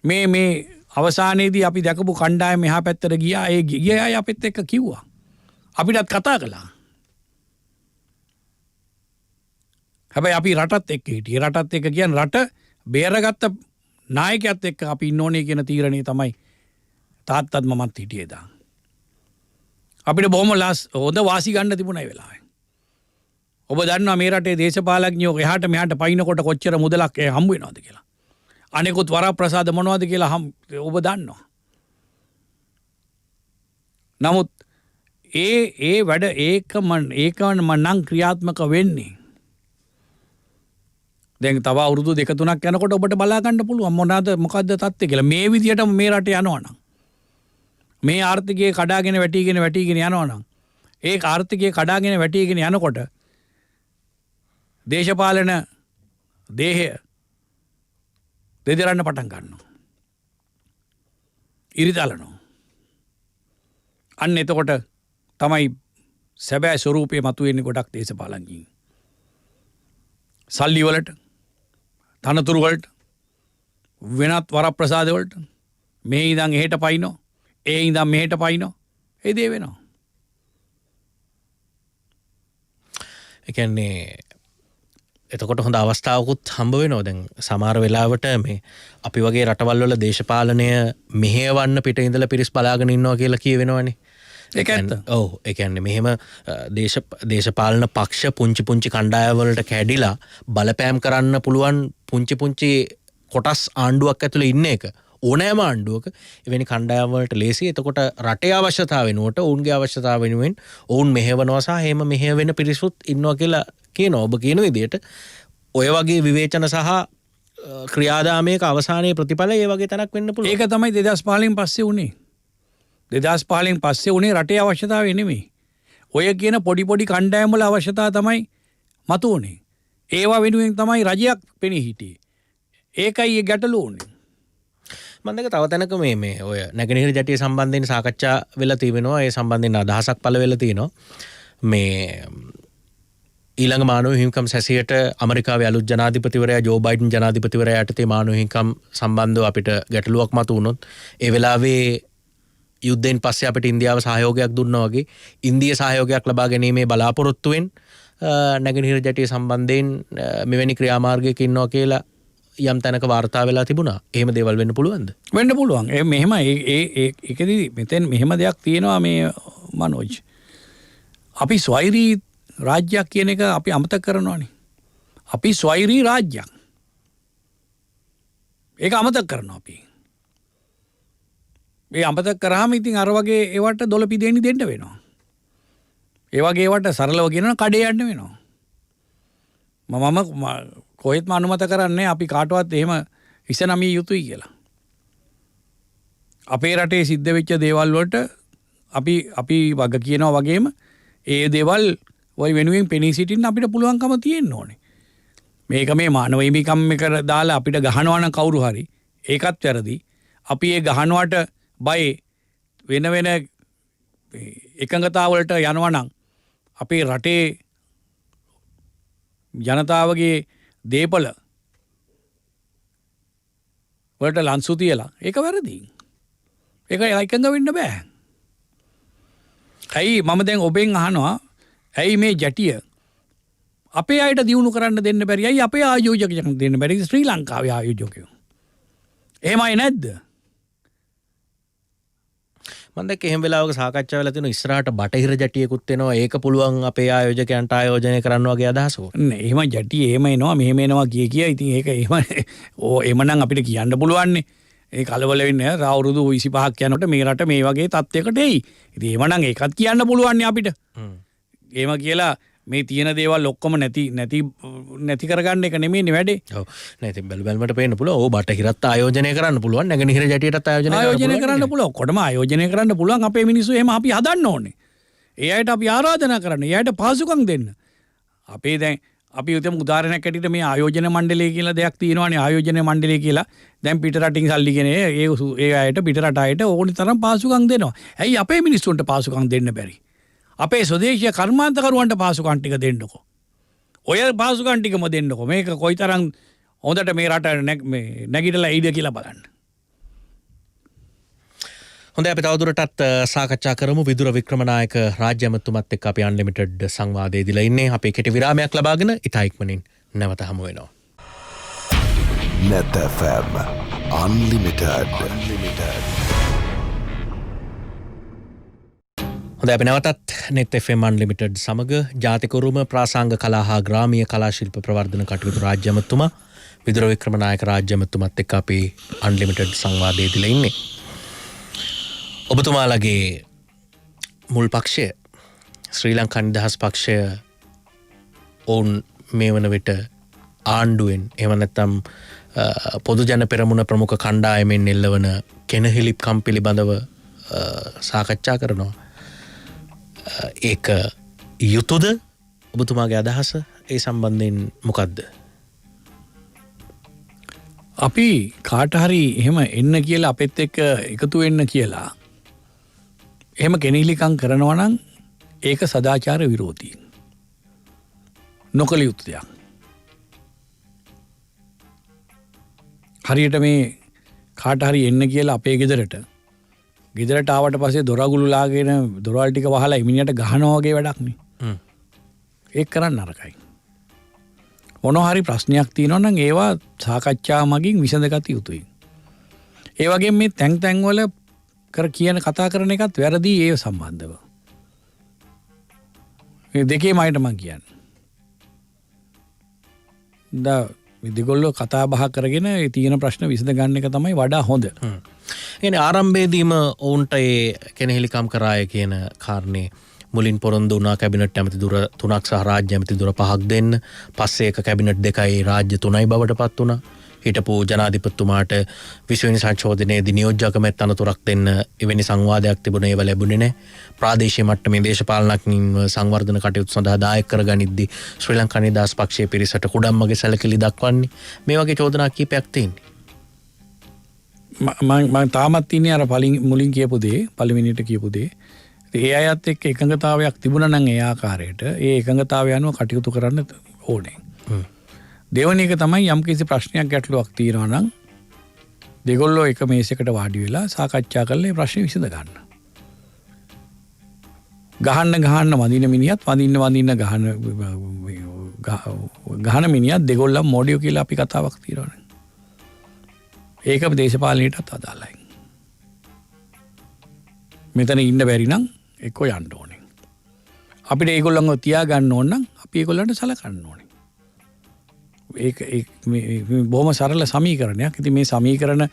මේ අවසානයේදී අපි දැකපු කණ්ඩායම මෙහා පැත්තට ගියා. ඒ ගිය අය අපෙත් එක්ක කිව්වා. අපිටත් කතා කළා. හැබැයි අපි රටත් එක්ක හිටියේ. රටත් එක්ක කියන්නේ රට බේරගත්ත නායකයත් එක්ක අපි ඉන්න ඕනේ කියන තීරණය තමයි තාත්තත් මමත් හිටියේ දා. අපිට බොහොම හොඳ වාසි ගන්න තිබුණා ඒ වෙලාවේ. ඔබ දන්නවා මේ රටේ දේශපාලඥයෝ එහාට මෙහාට පයින්නකොට කොච්චර මුදලක් හම්බ වෙනවද කියලා. අනෙකුත් වරප්‍රසාද මොනවද කියලා ඔබ දන්නවා. නමුත් ඒ වැඩ ඒකම නම් ක්‍රියාත්මක වෙන්නේ. දැන් තව අවුරුදු 2-3ක් යනකොට ඔබට බලා ගන්න පුළුවන් මොකද්ද තත්ත්වය කියලා. මේ විදියට මේ රට යනවනම් මේ ආර්ථිකය කඩාගෙන වැටිගෙන යනවනම් ඒ ආර්ථිකය කඩාගෙන වැටිගෙන යනකොට දේශපාලන දේහය දෙදරන්න පටන් ගන්නවා. ඉරිදලනවා. අන්න එතකොට තමයි සැබෑ ස්වරූපය මතුවෙන්නේ ගොඩක් දේශපාලඥයින්. සල්ලි වලට, තනතුරු වලට, වෙනත් වරප්‍රසාද වලට මේ ඉඳන් එහෙට පයින්නෝ, ඒ ඉඳන් මෙහෙට පයින්නෝ. ඒ දේ වෙනවා. ඒ කියන්නේ එතකොට හොඳ අවස්ථාවකුත් හම්බ වෙනවා. දැන් සමහර වෙලාවට මේ අපි වගේ රටවල් වල දේශපාලනය මෙහෙවන්න පිට ඉඳලා පිරිස් බලාගෙන ඉන්නවා කියලා කියවෙනවනේ. ඒක ඇත්ත. ඔව්. ඒ කියන්නේ මෙහෙම දේශපාලන පක්ෂ පුංචි කණ්ඩායම් වලට කැඩිලා බලපෑම් කරන්න පුළුවන් පුංචි කොටස් ආණ්ඩුවක් ඇතුලේ ඉන්න එක ඕනෑම ආණ්ඩුවක එවැනි කණ්ඩායම් වලට ලේසි. එතකොට රටේ අවශ්‍යතාව වෙනුවට ඔවුන්ගේ අවශ්‍යතාව වෙනුවෙන් ඔවුන් මෙහෙවනවා සහ එහෙම මෙහෙවෙන පිරිසුත් ඉන්නවා කියලා කියනවා. ඔබ කියන විදිහට ඔය වගේ විවේචන සහ ක්‍රියාදාමයක අවසානයේ ප්‍රතිඵලය ඒ වගේ තැනක් වෙන්න පුළුවන්. ඒක තමයි 2015 පස්සේ උනේ. 2015 පස්සේ උනේ රටේ අවශ්‍යතාවය නෙමෙයි. ඔය කියන පොඩි කණ්ඩායම් වල අවශ්‍යතාව තමයි මතුවුනේ. ඒවා වෙනුවෙන් තමයි රජයක් පෙනී හිටියේ. ඒකයි ඒ ගැටලුව උනේ. මම දැක තව තැනක මේ ඔය නැගෙනහිර ජැටිය සම්බන්ධයෙන් සාකච්ඡා වෙලා තියෙනවා. ඒ සම්බන්ධයෙන් අදහසක් පළ වෙලා තියෙනවා. මේ ඊළඟ මානව හිමිකම් සැසියට ඇමරිකාවේ අලුත් ජනාධිපතිවරයා ජෝ බයිඩන් ජනාධිපතිවරයා යටතේ මානව හිමිකම් සම්බන්ධව අපිට ගැටලුවක් මතුවුණොත් ඒ වෙලාවේ යුද්ධයෙන් පස්සේ අපිට ඉන්දියාව සහයෝගයක් දුන්නා වගේ ඉන්දියා සහයෝගයක් ලබා ගැනීමේ බලාපොරොත්තුවෙන් නැගෙනහිර ජැටිය සම්බන්ධයෙන් මෙවැනි ක්‍රියාමාර්ගයක ඉන්නවා කියලා යම් තැනක වාර්තා වෙලා තිබුණා. එහෙම දේවල් වෙන්න පුළුවන්ද? වෙන්න පුළුවන්. මෙහෙම ඒකෙදි මෙතෙන් මෙහෙම දෙයක් තියෙනවා මේ මනෝජ්. අපි ස්වෛරී රාජ්‍යයක් කියන එක අපි අමතක කරනවානේ. අපි ස්වෛරී රාජ්‍යයක්. ඒක අමතක කරනවා අපි. මේ අමතක කරාම ඉතින් අර වගේ ඒවට දොළ පිදෙන්න දෙන්න වෙනවා. ඒ වගේ ඒවට සරලව කියනවා කඩේ යන්න වෙනවා. මම කොහෙත්ම අනුමත කරන්නේ අපි කාටවත් එහෙම ඉස්සනමිය යුතුයි කියලා. අපේ රටේ සිද්ධ වෙච්ච දේවල් වලට අපි වග කියනවා වගේම ඒ දේවල් වයි වෙනුවෙන් පෙනී සිටින්න අපිට පුළුවන්කම තියෙන්න ඕනේ. මේක මේ මානව හිමිකම් එක දාලා අපිට ගහනවා නම් කවුරු හරි ඒකත් වැරදි. අපි ඒ ගහනවට බය වෙන එකඟතාවලට යනවා නම් අපේ රටේ ජනතාවගේ දේපල වලට ලන්සු තියලා ඒක වැරදි. ඒක එකඟ වෙන්න බෑ. ඇයි මම දැන් ඔබෙන් අහනවා ඇයි මේ ජැටිය අපේ අයට දියුණු කරන්න දෙන්න බැරි? ඇයි අපේ ආයෝජකයන් දෙන්න බැරි? ශ්‍රී ලංකාවේ ආයෝජකයෝ. එහෙමයි නැද්ද? මම දැක්ක එහෙම වෙලාවක සාකච්ඡා වෙලා තියෙනවා ඉස්සරහට බටහිර ජැටියකුත් එනවා. ඒක පුළුවන් අපේ ආයෝජකයන්ට ආයෝජනය කරන්න වගේ අදහසක්. නෑ එහෙම ජැටිය එහෙම එනවා මෙහෙම එනවා කිය ඉතින් ඒක එහෙමනම් අපිට කියන්න පුළුවන්නේ. ඒ කලබල වෙන්නේ නැහැ. අවුරුදු 25ක් යනකොට මේ රට මේ වගේ තත්යකට එයි. ඉතින් එහෙමනම් ඒකත් කියන්න පුළුවන්නේ අපිට. එහෙම කියලා මේ තියෙන දේවල් ඔක්කොම නැති කරගන්න එක නෙමෙයිනේ වැඩේ. ඔව්. නෑ ඉතින් බැලුමට පේන්න පුළුවන්. ඕ බටහිරත් ආයෝජනය කරන්න පුළුවන්. නැගෙනහිර ජැටියටත් ආයෝජනය කරන්න පුළුවන්. කොටම ආයෝජනය කරන්න පුළුවන්. අපේ මිනිස්සු එහෙම අපි හදන්න ඕනේ. ඒ අයට අපි ආරාධනා කරන්න. ඒ අයට පහසුකම් දෙන්න. අපේ දැන් අපි උතම උදාහරණයක් ඇටියට මේ ආයෝජන මණ්ඩලය කියලා දෙයක් තියෙනවානේ ආයෝජන මණ්ඩලය කියලා. දැන් පිට රටින් සල්ලිගෙන ඒ අයට පිට රට අයට ඕනි තරම් පාසුකම් දෙනවා. ඇයි අපේ මිනිස්සුන්ට පාසුකම් දෙන්න බැරි? අපේ ස්වදේශීය කර්මාන්තකරුවන්ට පාසුකම් ටික දෙන්නකෝ. ඔය පාසුකම් ටිකම දෙන්නකෝ. මේක කොයිතරම් හොඳට මේ රට නැගිටලා ඉද කියලා බලන්න. හොඳ අපි තවදුරටත් සාකච්ඡා කරමු විදුර වික්‍රමනායක රාජ්‍ය ඇමතුමත් එක්ක අපි අන්ලිමිටඩ් සංවාදයේදීලා ඉන්නේ. අපි කෙටි විරාමයක් ලබාගෙන ඉතා ඉක්මනින් නැවත හමු වෙනවා. Net FM Unlimited. හොඳ අපි නැවතත් net FM Unlimited සමග ජාතික උරුම ප්‍රාසංග කලා හා ග්‍රාමීය කලා ශිල්ප ප්‍රවර්ධන කටයුතු රාජ්‍ය ඇමතුමා විදුර වික්‍රමනායක රාජ්‍ය ඇමතුමත් එක්ක අපි අන්ලිමිටඩ් සංවාදයේදීලා ඉන්නේ. ඔබතුමාලගේ මුල් පක්ෂය ශ්‍රී ලංකා නිදහස් පක්ෂය ඔවුන් මේ වන විට ආණ්ඩුවෙන් එහෙම නැත්නම් පොදු ජන පෙරමුණ ප්‍රමුඛ කණ්ඩායමෙන් එල්ලවන කෙනහිලිප්කම් පිළිබඳව සාකච්ඡා කරනවා. ඒක යුතුයද? ඔබතුමාගේ අදහස ඒ සම්බන්ධයෙන් මොකක්ද? අපි කාට හරි එහෙම එන්න කියලා අපෙත් එක්ක එකතු වෙන්න කියලා එහෙම කෙනෙහිලිකම් කරනවා නම් ඒක සදාචාර විරෝධී. නොකළ යුතු දෙයක්. හරියට මේ කාට හරි එන්න කියලා අපේ ගෙදරට ආවට පස්සේ දොරගුළු ලාගෙන දොරවල් ටික වහලා එමිනියට ගහනවා වගේ වැඩක් නේ. ඒක කරන්න නරකයි. මොනවා හරි ප්‍රශ්නයක් තියෙනවා නම් ඒවා සාකච්ඡා මගින් විසඳගත යුතුයි. ඒ වගේම මේ තැන් වල කතා කරන එකත් වැරදි ඒ සම්බන්ධව. මේ දෙකේම අයට මම කියන්නේ. දෙගොල්ලෝ කතා බහ කරගෙන තියෙන ප්‍රශ්න විසඳ ගන්න එක තමයි වඩා හොඳ. කියන්නේ ආරම්භයේදීම ඔවුන්ට ඒ කෙනෙහිලිකම් කරාය කියන කාරණේ මුලින් පොරොන්දු වුණා කැබිනට් ඇමති දුර 3ක් සහ රාජ්‍ය ඇමති දුර 5ක් දෙන්න. පස්සේ ඒක කැබිනට් 2යි රාජ්‍ය 3යි බවට පත් වුණා. හිටපු ජනාධිපතිතුමාට 20 වෙනි සංශෝධනයේදී නියෝජ්‍යකමෙත් අනතුරක් දෙන්න එවැනි සංවාදයක් තිබුණේ ඒව ලැබුණේ නැහැ. ප්‍රාදේශීය මට්ටමේ දේශපාලනඥයින්ව සංවර්ධන කටයුතු සඳහා දායක කරගනිද්දී ශ්‍රී ලංකා නිදහස් පක්ෂයේ පිරිසට කුඩම්මගේ සැලකිලි දක්වන්නේ මේ වගේ චෝදනා කීපයක් තියෙනවා. මම තාමත් ඉන්නේ අර මුලින් කියපු දේ පළවෙනියට කියපු දේ. ඒ අයත් එක්ක එකඟතාවයක් තිබුණා නම් ඒ ආකාරයට ඒ එකඟතාවය අනුව කටයුතු කරන්න ඕනේ. දෙවැනි එක තමයි යම්කිසි ප්‍රශ්නයක් ගැටලුවක් තියෙනවා නම් දෙගොල්ලෝ එක මේසයකට වාඩි වෙලා සාකච්ඡා කරලා ඒ ප්‍රශ්නේ විසඳ ගන්න. ගහන්න වඳින මිනිහත් වඳින්න ගහන මිනිහත් දෙගොල්ලම මොඩියෝ කියලා අපි කතාවක් තියෙනවානේ. ඒක දේශපාලනයටත් අදාළයි. මෙතන ඉන්න බැරි නම් එක්කෝ යන්න ඕනේ. අපිට ඒගොල්ලන්ව තියාගන්න ඕන නම් අපි ඒගොල්ලන්ට සලකන්න ඕනේ. ඒක බොහොම සරල සමීකරණයක්. ඉතින් මේ සමීකරණ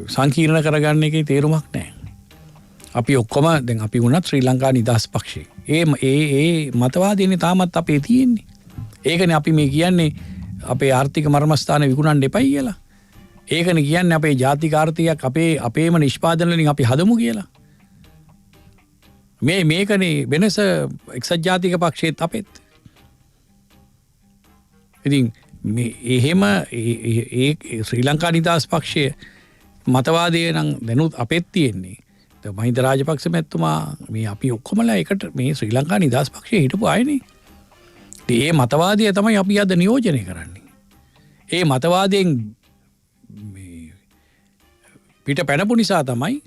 සංකීර්ණ කරගන්න එකේ තේරුමක් නැහැ. අපි ඔක්කොම දැන් අපි වුණත් ශ්‍රී ලංකා නිදහස් පක්ෂේ. ඒ මතවාදීනේ තාමත් අපේ තියෙන්නේ. ඒකනේ අපි මේ කියන්නේ අපේ ආර්ථික මර්මස්ථාන විකුණන්න එපයි කියලා. ඒකනේ කියන්නේ අපේ ජාතික ආර්ථිකයක් අපේම නිෂ්පාදන වලින් අපි හදමු කියලා. මේකනේ වෙනස එක්සත් ජාතික පක්ෂයේත් අපෙත්. ඉතින් එහෙම ශ්‍රී ලංකා නිදහස් පක්ෂය මතවාදය නම් දැනුත් අපෙත් තියෙන්නේ. මහින්ද රාජපක්ෂ මැතිතුමා මේ අපි ඔක්කොමලා එකට මේ ශ්‍රී ලංකා නිදහස් පක්ෂයේ හිටපු අයනේ. ඒ මතවාදය තමයි අපි අද නියෝජනය කරන්නේ. ඒ මතවාදයෙන් පිට පැනපු නිසා තමයි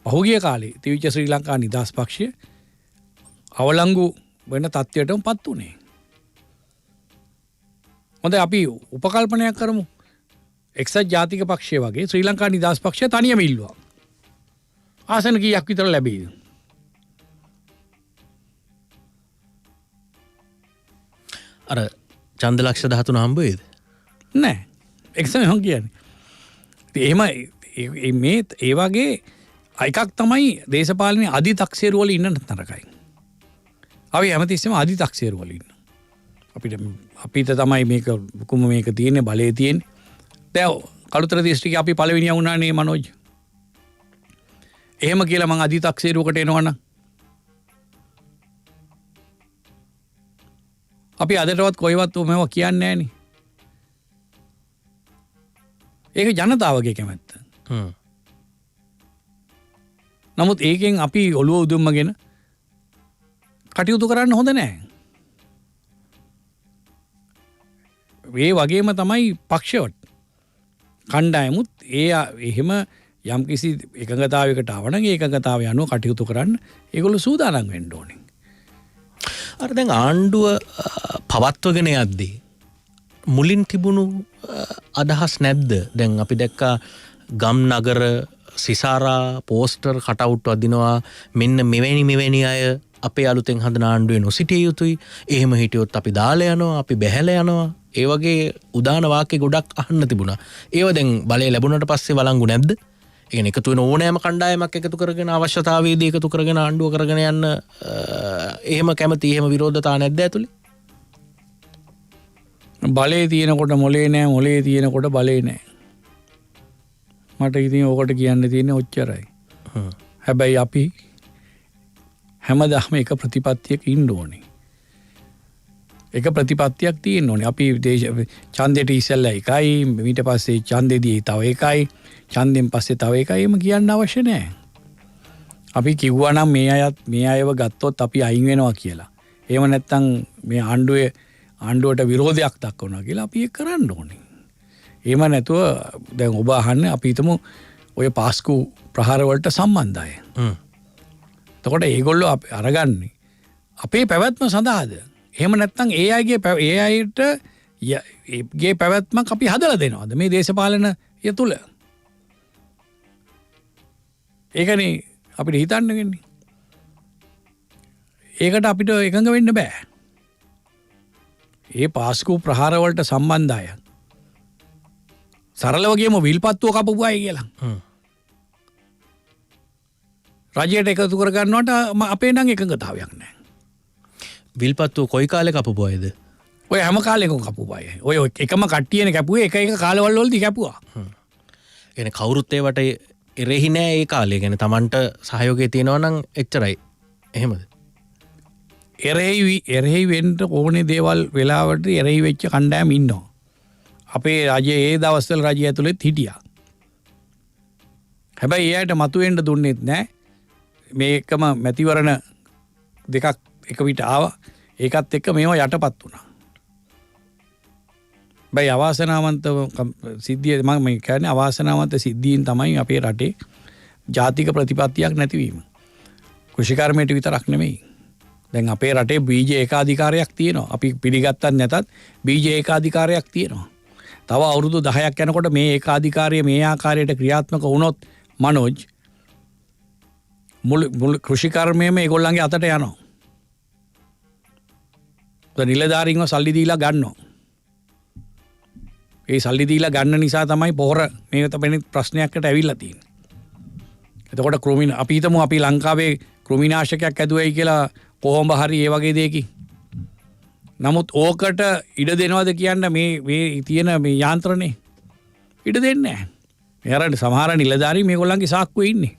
පහුගිය කාලේ තිවිච්ච ශ්‍රී ලංකා නිදහස් පක්ෂය අවලංගු වෙන තත්ත්වයටම පත් වුණේ. හොඳ අපි උපකල්පනයක් කරමු. එක්සත් ජාතික පක්ෂය වගේ ශ්‍රී ලංකා නිදහස් පක්ෂය තනියම ඉල්ලුවා. ආසන කීයක් විතර ලැබෙයිද? අර ඡන්ද ලක්ෂ 13 හම්බ වෙයිද? නෑ. එක්සම හොන් කියන්නේ. එහෙම මේ ඒ වගේ එකක් තමයි දේශපාලනයේ අධි තක්සේරු වල ඉන්න තරකයි. අපි හැමතිස්සෙම අධි තක්සේරු වල ඉන්න. අපිට තමයි මේක කුම මේක තියෙන්නේ බලයේ තියෙන්නේ. දැන් කළුතර දිස්ත්‍රික්කේ අපි පළවෙනියා වුණානේ මනෝජ්. එහෙම කියලා මං අධි තක්සේරුවකට එනවනම් අපි අදටවත් කොයිවත් මේවා කියන්නේ නැහැ නේ. ඒක ජනතාවගේ කැමැත්ත. නමුත් ඒකෙන් අපි ඔළුව උදුම්මගෙන කටයුතු කරන්න හොඳ නැහැ. ඒ වගේම තමයි පක්ෂවත් කණ්ඩායමුත් එහෙම යම් කිසි එකඟතාවයකට ආවනම් ඒ එකඟතාවය අනුව කටයුතු කරන්න ඒගොල්ලෝ සූදානම් වෙන්න ඕනේ. අර දැන් ආණ්ඩුව පවත්වගෙන යද්දී මුලින් තිබුණු අදහස් නැද්ද? දැන් අපි දැක්කා ගම් නගර සිසාරා පෝස්ටර් කටවුට් වදිනවා මෙන්න මෙවැනි අය අපේ අලුතෙන් හදන ආණ්ඩුවේ නොසිටිය යුතුයි. එහෙම හිටියොත් අපි දාලා යනවා, අපි බැහැලා යනවා. ඒ වගේ උදාන වාක්‍ය ගොඩක් අහන්න තිබුණා. ඒව දැන් බලය ලැබුණට පස්සේ වළංගු නැද්ද? ඒ කියන්නේ එකතු වෙන ඕනෑම කණ්ඩායමක් එකතු කරගෙන අවශ්‍යතාවයේදී එකතු කරගෙන ආණ්ඩුව කරගෙන යන්න එහෙම කැමති එහෙම විරෝධතා නැද්ද ඇතුලේ? බලේ තියෙනකොට මොලේ නැහැ, මොලේ තියෙනකොට බලේ නැහැ. මට ඉතින් ඕකට කියන්න තියෙන්නේ ඔච්චරයි. හැබැයි අපි හැමදාම එක ප්‍රතිපත්තියක ඉන්න ඕනේ. එක ප්‍රතිපත්තියක් තියෙන්න ඕනේ. අපි ඡන්දෙට ඉස්සෙල්ලා එකයි, ඊට පස්සේ ඡන්දෙදී තව එකයි, ඡන්දෙන් පස්සේ තව එකයි එම කියන්න අවශ්‍ය නැහැ. අපි කිව්වා නම් මේ අයව ගත්තොත් අපි අයින් වෙනවා කියලා. එහෙම නැත්නම් මේ ආණ්ඩුවට විරෝධයක් දක්වනවා කියලා අපි ඒක කරන්න ඕනේ. එහෙම නැතුව දැන් ඔබ අහන්නේ අපි හිතමු ඔය පාස්කු ප්‍රහාර වලට සම්බන්ධයි. එතකොට ඒගොල්ලෝ අරගන්නේ අපේ පැවැත්ම සඳහාද? එහෙම නැත්නම් ඒ අයට ගේ පැවැත්මක් අපි හදලා දෙනවද මේ දේශපාලනය තුළ? ඒකනේ අපිට හිතන්න වෙන්නේ. ඒකට අපිට එකඟ වෙන්න බෑ. ඒ පාස්කු ප්‍රහාර වලට සම්බන්ධ අය සරලව කියමු විල්පත්තුව කපපු අය කියලා. රජයට එකතු කර ගන්නවට අපේ නම් එකඟතාවයක් නැහැ. විල්පත්තුව කොයි කාලේ කපපු අයද? ඔය හැම කාලෙකම කපපු අය. ඔය එකම කට්ටියනේ කැපුවේ එක කාලවල වලදී කැපුවා. කියන්නේ කවුරුත් ඒවට එරෙහි නෑ ඒ කාලේ. කියන්නේ Tamanට සහයෝගය තියෙනවා නම් එච්චරයි. එහෙමද? එරෙහි වෙන්න ඕනේ දේවල් වෙලාවට එරෙහි වෙච්ච කණ්ඩායම් ඉන්නවා. අපේ රජයේ ඒ දවස්වල රජය ඇතුළෙත් හිටියා. හැබැයි එයාට මතුවෙන්න දුන්නෙත් නැහැ. මේකම මැතිවරණ දෙකක් එක විට ආවා. ඒකත් එක්ක මේවා යටපත් වුණා. බයි අවාසනාවන්ත සිද්ධිය මම කියන්නේ අවාසනාවන්ත සිද්ධීන් තමයි අපේ රටේ ජාතික ප්‍රතිපත්තියක් නැතිවීම. කෘෂිකර්මයට විතරක් නෙමෙයි. දැන් අපේ රටේ බීජ ඒකාධිකාරයක් තියෙනවා. අපි පිළිගත්තත් නැතත් බීජ ඒකාධිකාරයක් තියෙනවා. තව අවුරුදු 10ක් යනකොට මේ ඒකාධිකාරය මේ ආකාරයට ක්‍රියාත්මක වුණොත් මනෝජ් මුළු කෘෂිකර්මයේම ඒගොල්ලන්ගේ අතට යනවා. නිලධාරීන්ව සල්ලි දීලා ගන්නවා. ඒ සල්ලි දීලා ගන්න නිසා තමයි පොහොර මේ තමයි ප්‍රශ්නයක්කට ඇවිල්ලා තියෙන්නේ. එතකොට අපි හිතමු අපි ලංකාවේ කෘමිනාශකයක් ඇදුවයි කියලා කොහොම හරි ඒ වගේ දෙයකින්. නමුත් ඕකට ඉඩ දෙනවද කියන්න මේ තියෙන මේ යාන්ත්‍රණේ ඉඩ දෙන්නේ නැහැ. මෙහරට සමහර නිලධාරී මේගොල්ලන්ගේ සාක්කුවේ ඉන්නේ.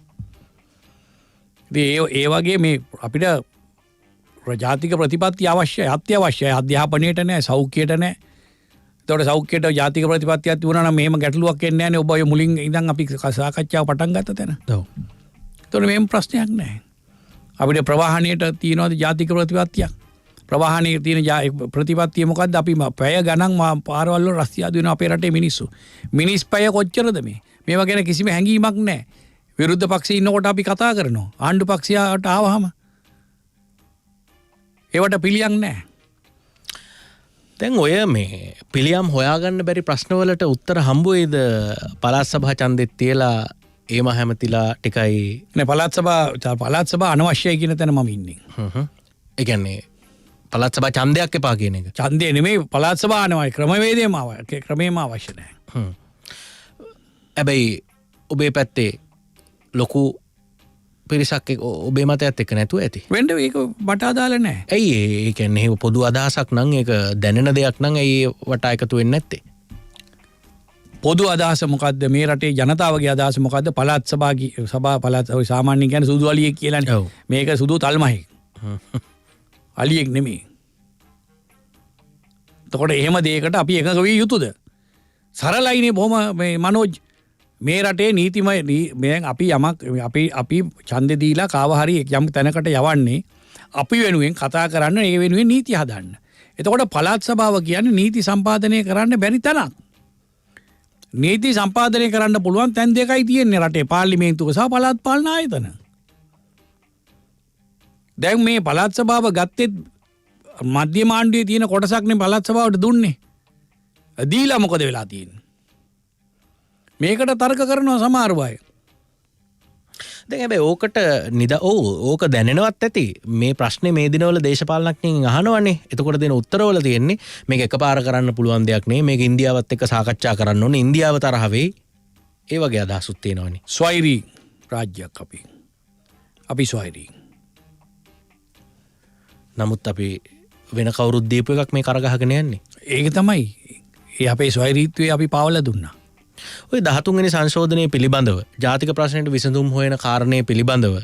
ඉතින් ඒ වගේ මේ අපිට ජාතික ප්‍රතිපත්ති අවශ්‍යයි, අත්‍යවශ්‍යයි. අධ්‍යාපනයට නැහැ, සෞඛ්‍යයට නැහැ. එතකොට සෞඛ්‍යයට ජාතික ප්‍රතිපත්තියක් තිබුණා නම් මෙහෙම ගැටලුවක් එන්නේ නැහැ නේ. ඔබ ඔය මුලින් ඉඳන් අපි සාකච්ඡාව පටන් ගත්ත තැන. ඔව්. එතකොට මෙහෙම ප්‍රශ්නයක් නැහැ. අපිට ප්‍රවාහණයට තියෙනවද ජාතික ප්‍රතිපත්තියක්? ප්‍රවාහණයේ තියෙන ප්‍රතිපත්තිය මොකද්ද? අපි පැය ගණන් පාරවල් වල රස්තියාදු වෙන අපේ රටේ මිනිස්සු. මිනිස් පැය කොච්චරද මේ? මේවා ගැන කිසිම හැඟීමක් නැහැ. විරුද්ධ පක්ෂයේ ඉන්නකොට අපි කතා කරනවා. ආණ්ඩු පක්ෂයට ආවහම ඒවට පිළියම් නැහැ. දැන් ඔය මේ පිළියම් හොයාගන්න බැරි ප්‍රශ්නවලට උත්තර හම්බ වෙයිද? පළාත් සභා ඡන්දෙත් තියලා ඒම හැමතිලා ටිකයි නේ පළාත් සභා අනවශ්‍යයි කියන තැන මම ඉන්නේ. ඒ කියන්නේ පළාත් සභා ඡන්දයක් එපා කියන එක. ඡන්දේ නෙමෙයි පළාත් සභා අනවයි ක්‍රමවේදයම ක්‍රමේම අවශ්‍ය නැහැ. හැබැයි ඔබේ පැත්තේ ලොකු පිරිසක් ඔබේ මතයත් එක්ක නැතුව ඇති. වෙන්න ඒක මට අදාළ නැහැ. ඇයි ඒ කියන්නේ පොදු අදහසක් නම් ඒක දැනෙන දෙයක් නම් ඇයි වටා එකතු වෙන්නේ නැත්තේ? පොදු අදහස මොකද්ද? මේ රටේ ජනතාවගේ අදහස මොකද්ද? පළාත් සභා පළාත් සාමාන්‍යයෙන් කියන්නේ සුදු අලියෙක් කියලානේ. මේක සුදු තල්මහෙක්. අලියෙක් නෙමෙයි. තකොට එහෙම දේකට අපි එකඟ විය යුතුද? සරලයිනේ බොහොම මේ මනෝජ් මේ රටේ නීතිමය අපි යමක් අපි ඡන්දේ දීලා කාව හරි යම් තැනකට යවන්නේ අපි වෙනුවෙන් කතා කරන්න ඒ වෙනුවෙන් නීති හදන්න. එතකොට පළාත් සභාව කියන්නේ නීති සම්පාදනය කරන්න බැරි තැනක්. නීති සම්පාදනය කරන්න පුළුවන් තැන් දෙකයි තියෙන්නේ රටේ පාර්ලිමේන්තුව සහ පළාත් පාලන ආයතන. දැන් මේ පළාත් සභාව ගත්තෙත් මධ්‍යම ආණ්ඩුවේ තියෙන කොටසක්නේ පළාත් සභාවට දුන්නේ. දීලා මොකද වෙලා තියෙන්නේ? මේකට තර්ක කරනවා සමහර අය. දැන් හැබැයි ඕකට ඕක දැනෙනවත් ඇති. මේ ප්‍රශ්නේ මේ දිනවල දේශපාලනඥයින් අහනවනේ. එතකොට දෙන උත්තරවල තියෙන්නේ මේක එකපාර කරන්න පුළුවන් දෙයක් නෙවෙයි. මේක ඉන්දියාවත් එක්ක සාකච්ඡා කරන්න ඕනේ. ඉන්දියාව තරහ වෙයි. ඒ වගේ අදහසුත් තියෙනවනේ. ස්වෛරී රාජ්‍යයක් අපි ස්වෛරී. නමුත් අපි වෙන කවුරුත් දීපු එකක් මේ කරගහගෙන යන්නේ. ඒක තමයි. ඒ අපේ ස්වෛරීත්වය අපි පාවලා දුන්නා. ඔය 13 වෙනි සංශෝධනය පිළිබඳව ජාතික ප්‍රශ්නයට විසඳුම් හොයන කාරණය පිළිබඳව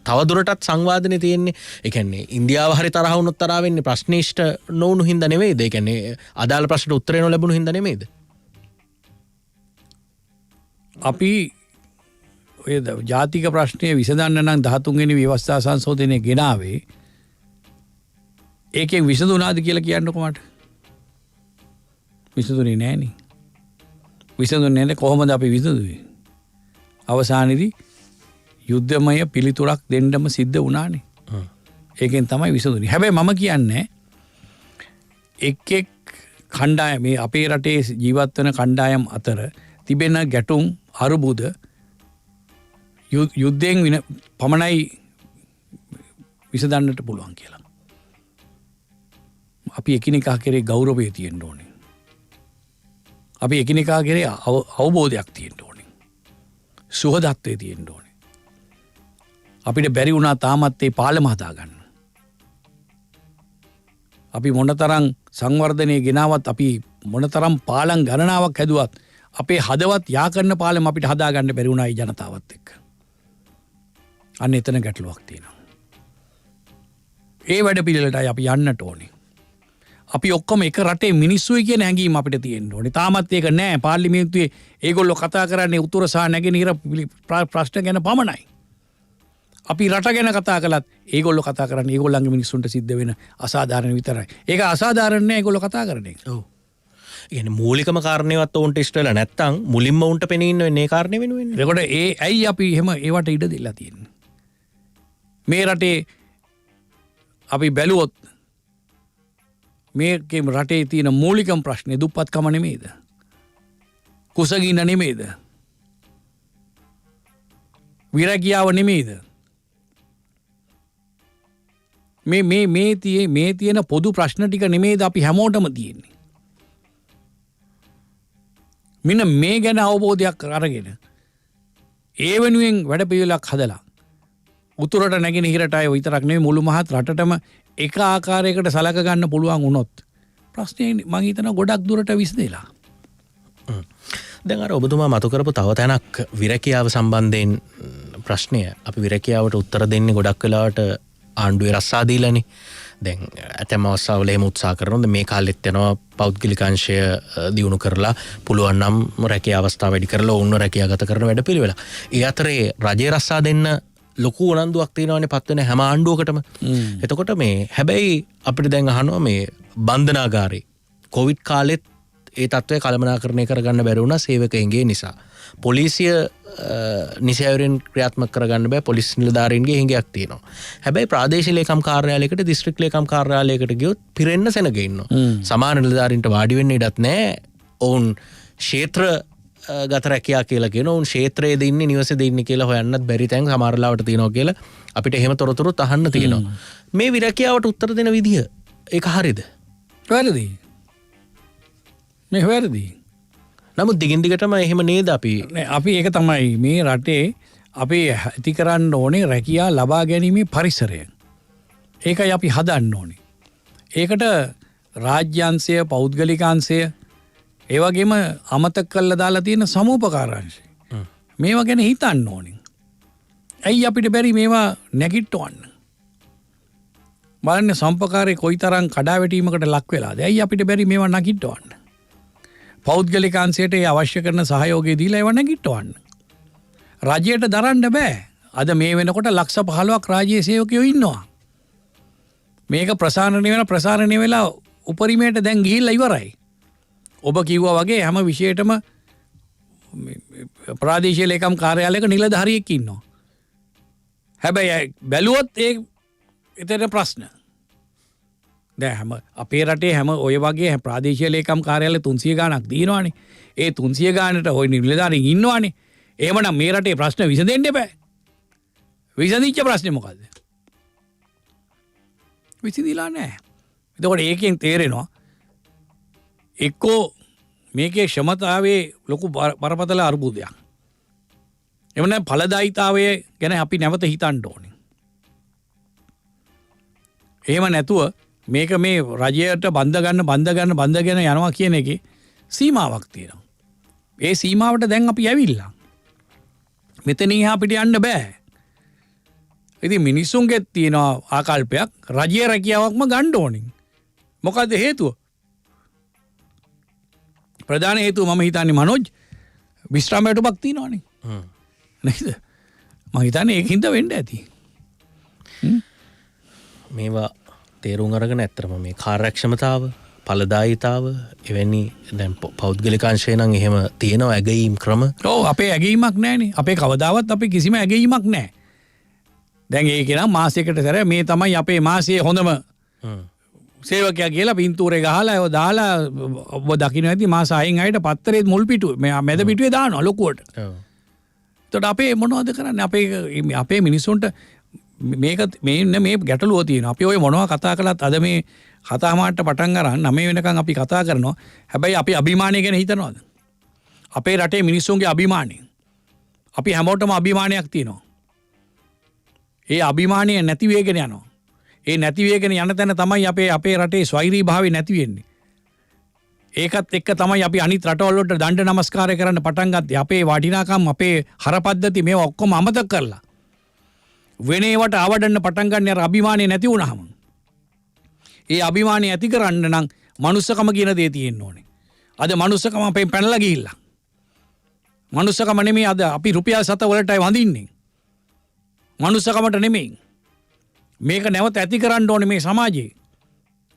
තවදුරටත් සංවාදනය තියෙන්නේ. ඒ කියන්නේ ඉන්දියාව හරි තරහ වුණොත් තරහ වෙන්නේ ප්‍රශ්නිෂ්ඨ නොවුණු හින්දා නෙවෙයිද? ඒ කියන්නේ අදාළ ප්‍රශ්නට උත්තරේ නොලැබුණු හින්දා නෙවෙයිද? අපි ඔය ජාතික ප්‍රශ්නය විසඳන්න නම් 13 වෙනි ව්‍යවස්ථා සංශෝධනය ගෙනාවේ. ඒකෙන් විසඳුණාද කියලා කියන්නකෝ මට. විසඳුනේ නෑනේ. විසඳුනේ නැහැ කොහොමද අපි විසඳුවේ? අවසානයේදී යුද්ධමය පිළිතුරක් දෙන්නම සිද්ධ වුණානේ. ඒකෙන් තමයි විසඳුනේ. හැබැයි මම කියන්නේ එක් කණ්ඩායම මේ අපේ රටේ ජීවත් වෙන කණ්ඩායම් අතර තිබෙන ගැටුම් අරුබුද යුද්ධයෙන් පමණයි විසඳන්නට පුළුවන් කියලා. අපි එකිනෙකා කෙරේ ගෞරවය තියෙන්න ඕනේ. අපි එකිනෙකා කෙරේ අවබෝධයක් තියෙන්න ඕනේ. සුහදත්වයේ තියෙන්න ඕනේ. අපිට බැරි වුණා තාමත් ඒ පාලම හදාගන්න. අපි මොනතරම් සංවර්ධනය ගෙනාවත් අපි මොනතරම් පාලම් ගණනාවක් හැදුවත් අපේ හදවත් යා කරන පාලම අපිට හදාගන්න බැරි වුණා ඒ ජනතාවත් එක්ක. අන්න එතන ගැටලුවක් තියෙනවා. ඒ වැඩ පිළිවෙලටයි අපි යන්නට ඕනේ. අපි ඔක්කොම එක රටේ මිනිස්සුයි කියන හැඟීම අපිට තියෙන්න ඕනේ. තාමත් ඒක නෑ. පාර්ලිමේන්තුවේ ඒගොල්ලෝ කතා කරන්නේ උතුර සහ නැගෙනහිර ප්‍රශ්න ගැන පමණයි. අපි රට ගැන කතා කළත් ඒගොල්ලෝ කතා කරන්නේ ඒගොල්ලන්ගේ මිනිස්සුන්ට සිද්ධ වෙන අසාධාරණ විතරයි. ඒක අසාධාරණ නෑ ඒගොල්ලෝ කතා කරන එක. ඔව්. ඒ කියන්නේ මූලිකම කාරණේවත් උන්ට ඉෂ්ට වෙලා නැත්තම් මුලින්ම උන්ට පෙනී ඉන්න වෙන්නේ ඒ කාරණේ වෙනුවෙන්. ඒකට ඇයි අපි එහෙම ඒවට ඉඩ දෙලා තියෙන්නේ? මේ රටේ අපි බැලුවොත් මේකේ රටේ තියෙන මූලිකම ප්‍රශ්නේ දුප්පත්කම නෙමෙයිද? කුසගින්න නෙමෙයිද? විරගියාව නෙමෙයිද? මේ තියෙන පොදු ප්‍රශ්න ටික නෙමෙයිද අපි හැමෝටම තියෙන්නේ? මෙන්න මේ ගැන අවබෝධයක් අරගෙන ඒ වෙනුවෙන් වැඩ පිළිවෙලක් හදලා උතුරට නැගෙනහිරට අය විතරක් නෙවෙයි මුළු මහත් රටටම එක ආකාරයකට සලක ගන්න පුළුවන් වුණොත් ප්‍රශ්නේ මම හිතනවා ගොඩක් දුරට විසඳෙලා. දැන් අර ඔබතුමා මතු කරපු තව තැනක් විරකියාව සම්බන්ධයෙන් ප්‍රශ්නය. අපි විරකියාවට උත්තර දෙන්නේ ගොඩක් වෙලාවට ආණ්ඩුවේ රස්සා දීලානේ. දැන් ඇතැම් අවස්ථාවල එහෙම උත්සාහ කරනවා. මේ කාලෙත් යනවා පෞද්ගලික අංශය දියුණු කරලා පුළුවන් නම් රැකියාව අවස්ථා වැඩි කරලා ඔවුන්ව රැකියාගත කරන වැඩ පිළිවෙල. ඒ අතරේ රජයේ රස්සා දෙන්න ලොකු උනන්දුවක් තියෙනවානේ පත් වෙන හැම ආණ්ඩුවකටම. එතකොට මේ හැබැයි අපිට දැන් අහනවා මේ බන්ධනාගාරේ කොවිඩ් කාලෙත් ඒ තත්ත්වය කළමනාකරණය කරගන්න බැරි වුණා සේවකයන්ගේ නිසා. පොලිසිය නිසැවරෙන් ක්‍රියාත්මක කරගන්න බෑ. පොලිස් නිලධාරීන්ගේ හිඟයක් තියෙනවා. හැබැයි ප්‍රාදේශීය ලේකම් කාර්යාලයකට දිස්ත්‍රික් ලේකම් කාර්යාලයකට ගියොත් පිරෙන්න සෙනග ඉන්නවා. සමාන නිලධාරීන්ට වාඩි වෙන්න ඉඩත් නැහැ. ඔවුන් ක්ෂේත්‍ර ගත රැකියා කියලා කියන උන් ක්ෂේත්‍රයේද ඉන්නේ නිවසේද ඉන්නේ කියලා හොයන්නත් බැරි තැන් සමහර ලාවට තියෙනවා කියලා අපිට එහෙම තොරතුරුත් අහන්න තියෙනවා. මේ විරකියාවට උත්තර දෙන විදිය ඒක හරියද? වැරදි. මේ වැරදි. නමුත් දිගින් දිගටම එහෙම නේද අපි ඒක තමයි මේ රටේ අපි ඇති කරන්න ඕනේ රැකියා ලබා ගැනීමේ පරිසරය. ඒකයි අපි හදන්න ඕනේ. ඒකට රාජ්‍යාංශය පෞද්ගලිකාංශය ඒ වගේම අමතක කරලා දාලා තියෙන සමූපකාරාංශය. මේවා ගැන හිතන්න ඕනේ. ඇයි අපිට බැරි මේවා නැගිටවන්න? බලන්න සම්පකාරය කොයිතරම් කඩාවැටීමකට ලක් වෙලාද. ඇයි අපිට බැරි මේවා නැගිටවන්න? පෞද්ගලික අංශයට ඒ අවශ්‍ය කරන සහයෝගය දීලා ඒවා නැගිටවන්න. රජයට දරන්න බෑ. අද මේ වෙනකොට ලක්ෂ 15ක් රාජ්‍ය සේවකයෝ ඉන්නවා. මේක ප්‍රසාරණය වෙලා උපරිමයට දැන් ගිහිල්ලා ඉවරයි. ඔබ කිව්වා වගේ හැම විෂයයටම ප්‍රාදේශීය ලේකම් කාර්යාලයක නිලධාරියෙක් ඉන්නවා. හැබැයි බැලුවොත් ඒ එතන ප්‍රශ්න. දැන් හැම අපේ රටේ හැම ඔය වගේ ප්‍රාදේශීය ලේකම් කාර්යාල 300 ගාණක් දිනවනේ. ඒ 300 ගාණට ওই නිලධාරීන් ඉන්නවනේ. එහෙමනම් මේ රටේ ප්‍රශ්න විසඳෙන්න එපා. විසඳිච්ච ප්‍රශ්නේ මොකද්ද? විසඳිලා නැහැ. එතකොට ඒකෙන් තේරෙනවා එක්කෝ මේකේ ක්ෂමතාවයේ ලොකු බරපතල අර්බුදයක්. එහෙම නැත්නම් ඵලදායීතාවය ගැන අපි නැවත හිතන්න ඕනේ. එහෙම නැතුව මේක මේ රජයට බන්ධ යනවා කියන එකේ සීමාවක් තියෙනවා. ඒ සීමාවට දැන් අපි ඇවිල්ලා. මෙතනින් අපිට යන්න බෑ. ඉතින් මිනිස්සුන්ගෙත් තියෙන ආකල්පයක් රජයේ රැකියාවක්ම ගන්න ඕනේ. මොකද හේතුව? ප්‍රධාන හේතුව මම හිතන්නේ මනෝජ් විශ්‍රාමයටපක් තියෙනවනේ. නේද? මම හිතන්නේ ඒකින්ද වෙන්න ඇති. මේවා තේරුම් අරගෙන ඇත්තටම මේ කාර්යක්ෂමතාව, ඵලදායීතාව එවැනි දැන් පෞද්ගලික අංශය නම් එහෙම තියෙනවා ඇගීම් ක්‍රම. ඔව් අපේ ඇගීමක් නැහැනේ. අපේ කවදාවත් අපේ කිසිම ඇගීමක් නැහැ. දැන් ඒක නම් මාසයකට සැරයක් මේ තමයි අපේ මාසයේ හොඳම සේවකයා කියලා පින්තූරේ ගහලා ඒව දාලා ඔබ දකින්න ඇති මාස 6න් ආයෙත් පත්තරේ මුල් පිටුවේ මේ මැද පිටුවේ දානවා ලොකුවට. ඔව්. එතකොට අපේ මොනවද කරන්නේ? අපේ මිනිස්සුන්ට මේක මේ ගැටලුව තියෙනවා. අපි ඔය මොනවා කතා කළත් අද මේ කතා මාට්ට පටන් අරන් 9 වෙනකන් අපි කතා කරනවා. හැබැයි අපි අභිමානය ගැන හිතනවද? අපේ රටේ මිනිස්සුන්ගේ අභිමානය. අපි හැමෝටම අභිමානයක් තියෙනවා. ඒ අභිමානය නැති වෙගෙන යනවා. ඒ නැති වෙගෙන යන තැන තමයි අපේ රටේ ස්වෛරී භාවය නැති වෙන්නේ. ඒකත් එක්ක තමයි අපි අනිත් රටවල් වලට දණ්ඩ නමස්කාරය කරන්න පටන් ගත්තේ. අපේ වටිනාකම් අපේ හරපද්ධති මේවා ඔක්කොම අමතක කරලා. වෙන ඒවට අවඩන්න පටන් ගන්න අර අභිමානය නැති වුණාම. ඒ අභිමානය ඇති කරන්න නම් මනුස්සකම කියන දේ තියෙන්න ඕනේ. අද මනුස්සකම අපෙන් පැනලා ගිහිල්ලා. මනුස්සකම නෙමෙයි අද අපි රුපියල් 7 වලටයි වඳින්නේ. මනුස්සකමට නෙමෙයි. මේක නැවත ඇති කරන්න ඕනේ මේ සමාජයේ.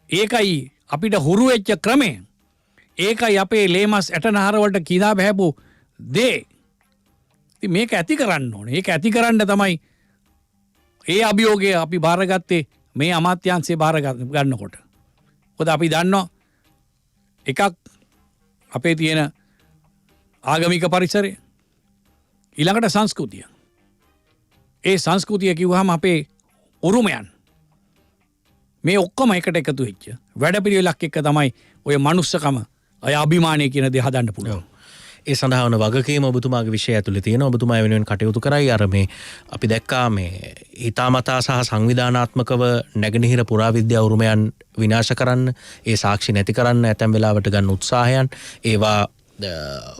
ඒකයි අපිට හුරු වෙච්ච ක්‍රමය. ඒකයි අපේ ලේමස් ඇටනහර වලට කිදා බහැපු දේ. ඉතින් මේක ඇති කරන්න ඕනේ. ඒක ඇති කරන්න තමයි ඒ අභියෝගය අපි බාරගත්තේ මේ අමාත්‍යාංශේ බාර ගන්නකොට. මොකද අපි දන්නවා එකක් අපේ තියෙන ආගමික පරිසරය ඊළඟට සංස්කෘතිය. ඒ සංස්කෘතිය කිව්වහම අපේ උරුමයන් මේ ඔක්කොම එකට එකතු වෙච්ච වැඩපිළිවෙලක් එක්ක තමයි ඔය මනුස්සකම අය අභිමානය කියන දේ හදන්න පුළුවන්. ඒ සඳහා වන වගකීම ඔබතුමාගේ විෂය ඇතුළේ තියෙනවා. ඔබතුමා වෙනුවෙන් කටයුතු කරයි. අර මේ අපි දැක්කා මේ හිතාමතා සහ සංවිධානාත්මකව නැගෙනහිර පුරාවිද්‍යා උරුමයන් විනාශ කරන්න, ඒ සාක්ෂි නැති කරන්න ඇතැම් වෙලාවට ගන්න උත්සාහයන්, ඒවා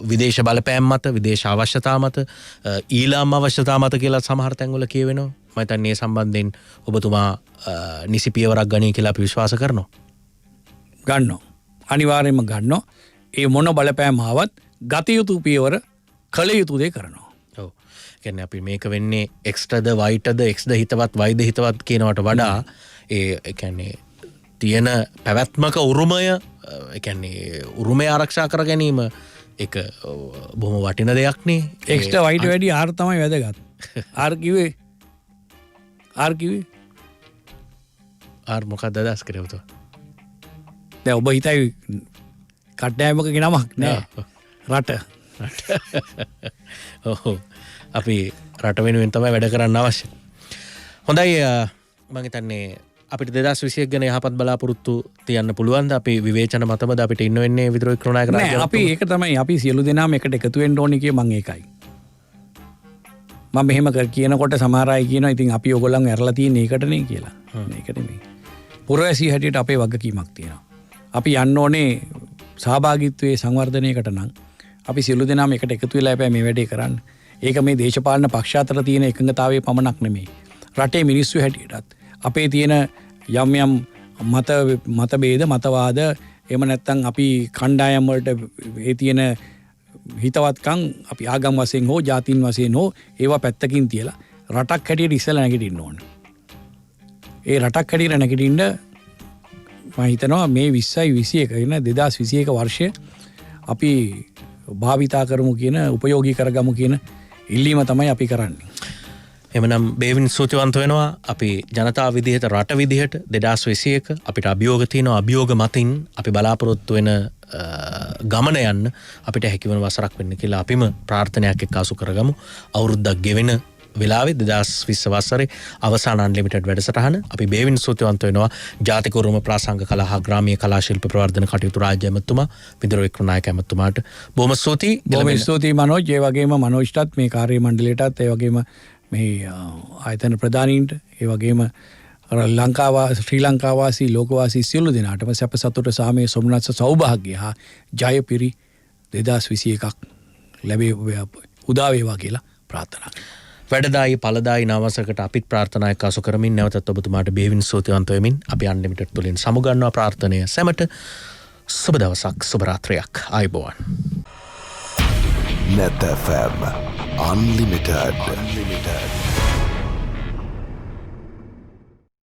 විදේශ බලපෑම් මත, විදේශ අවශ්‍යතා මත, ඊළාම් අවශ්‍යතා මත කියලා සමහර තැන්වල කියවෙනවා. මම හිතන්නේ මේ සම්බන්ධයෙන් ඔබතුමා නිසි පියවරක් ගනී කියලා අපි විශ්වාස කරනවා. ගන්නවා. අනිවාර්යයෙන්ම ගන්නවා. ඒ මොන බලපෑම් ආවත් ගත යුතු පියවර කළ යුතු දේ කරනවා. ඔව්. කියන්නේ අපි මේක වෙන්නේ එක්ස්ට්‍රාද වයිටද එක්ස්ද හිතවත් වයිද හිතවත් කියනවට වඩා ඒ කියන්නේ තියෙන පැවැත්මක උරුමය කියන්නේ උරුමය ආරක්ෂා කර ගැනීම එක බොහොම වටින දෙයක් නේ. එක්ස්ට්‍රා වයිට වැඩි ආර් තමයි වැදගත්. ආර් කිව්වේ ආර් මොකක්ද අදහස් කරේ පුතා? දැන් ඔබ හිතයි කට්ටෑමක නමක් නෑ. රට. ඔව්. අපි රට වෙනුවෙන් තමයි වැඩ කරන්න අවශ්‍ය. හොඳයි මම හිතන්නේ අපිට 2021 ගැන යහපත් බලාපොරොත්තු තියන්න පුළුවන්ද? අපි විවේචන මතමද අපිට ඉන්න වෙන්නේ විද්‍රෝහී ක්‍රෝනායක රාජ්‍යය? අපි ඒක තමයි අපි සියලු දෙනාම එකට එකතු වෙන්න ඕනේ කිය මම ඒකයි. මම මෙහෙම කියනකොට සමහර අය කියනවා ඉතින් අපි ඔයගොල්ලන් ඇරලා තියෙන එකටනේ කියලා. මේක නෙමෙයි. පුරවැසි හැටියට අපේ වගකීමක් තියෙනවා. අපි යන්න ඕනේ සහභාගීත්වයේ සංවර්ධනයකට නම් අපි සියලු දෙනාම එකට එකතු වෙලා මේ වැඩේ කරන්න. ඒක මේ දේශපාලන පක්ෂ අතර තියෙන එකඟතාවයේ පමණක් නෙමෙයි. රටේ මිනිස්සු හැටියටත් අපේ තියෙන යම් යම් මතභේද මතවාද එහෙම නැත්නම් අපි කණ්ඩායම් වලට ඒ තියෙන හිතවත්කම් අපි ආගම් වශයෙන් හෝ ජාතින් වශයෙන් හෝ ඒවා පැත්තකින් තියලා රටක් හැටියට ඉස්සලා නැගිටින්න ඕන. ඒ රටක් හැටියට නැගිටින්න මම හිතනවා මේ 2021 වෙන 2021 වර්ෂය අපි භාවිතා කරමු කියන උපයෝගී කරගමු කියන ඉල්ලීම තමයි අපි කරන්නේ. එමනම් බේවින් සූතිවන්ත වෙනවා අපි ජනතාව විදිහට රට විදිහට 2021 අපිට අභියෝග තියෙනවා අභියෝග මතින් අපි බලාපොරොත්තු වෙන ගමන යන්න අපිට හැකිවන වසරක් වෙන්න කියලා අපිම ප්‍රාර්ථනයක් එක්කාසු කරගමු. අවුරුද්දක් ගෙවෙන වෙලාවේ 2020 වසරේ අවසාන අන්ලිමිටඩ් වැඩසටහන අපි බේවින් සූතිවන්ත වෙනවා ජාතික උරුම ප්‍රාසංග කලා හා ග්‍රාමීය කලා ශිල්ප ප්‍රවර්ධන කටයුතු රාජ්‍ය ඇමතුමා විදුර වික්‍රමනායක ඇමතුමාට බොහොම ස්තුතියි මනෝජ්. ඒ වගේම මනෝජ්ටත් මේ කාර්ය මණ්ඩලයටත් ඒ වගේම මේ ආයතන ප්‍රධානීන්ට ඒ වගේම ශ්‍රී ලංකාවාසී ලෝකවාසී සියලු දෙනාටම සැප සතුට සාමය සොම්නස සෞභාග්‍ය හා ජයපිරි 2021ක් උදා වේවා කියලා ප්‍රාර්ථනා කරනවා. වැඩදායි පළදායි නවසකට අපිත් ප්‍රාර්ථනා එක්කාසු කරමින් නැවතත් ඔබතුමාට බේවින් ස්තුතිවන්ත වෙමින් අපි අන්ලිමිටඩ් තුලින් සමුගන්නවා ප්‍රාර්ථනය සැමට සුබ දවසක් සුබ රාත්‍රියක් ආයුබෝවන්. Net FM Unlimited.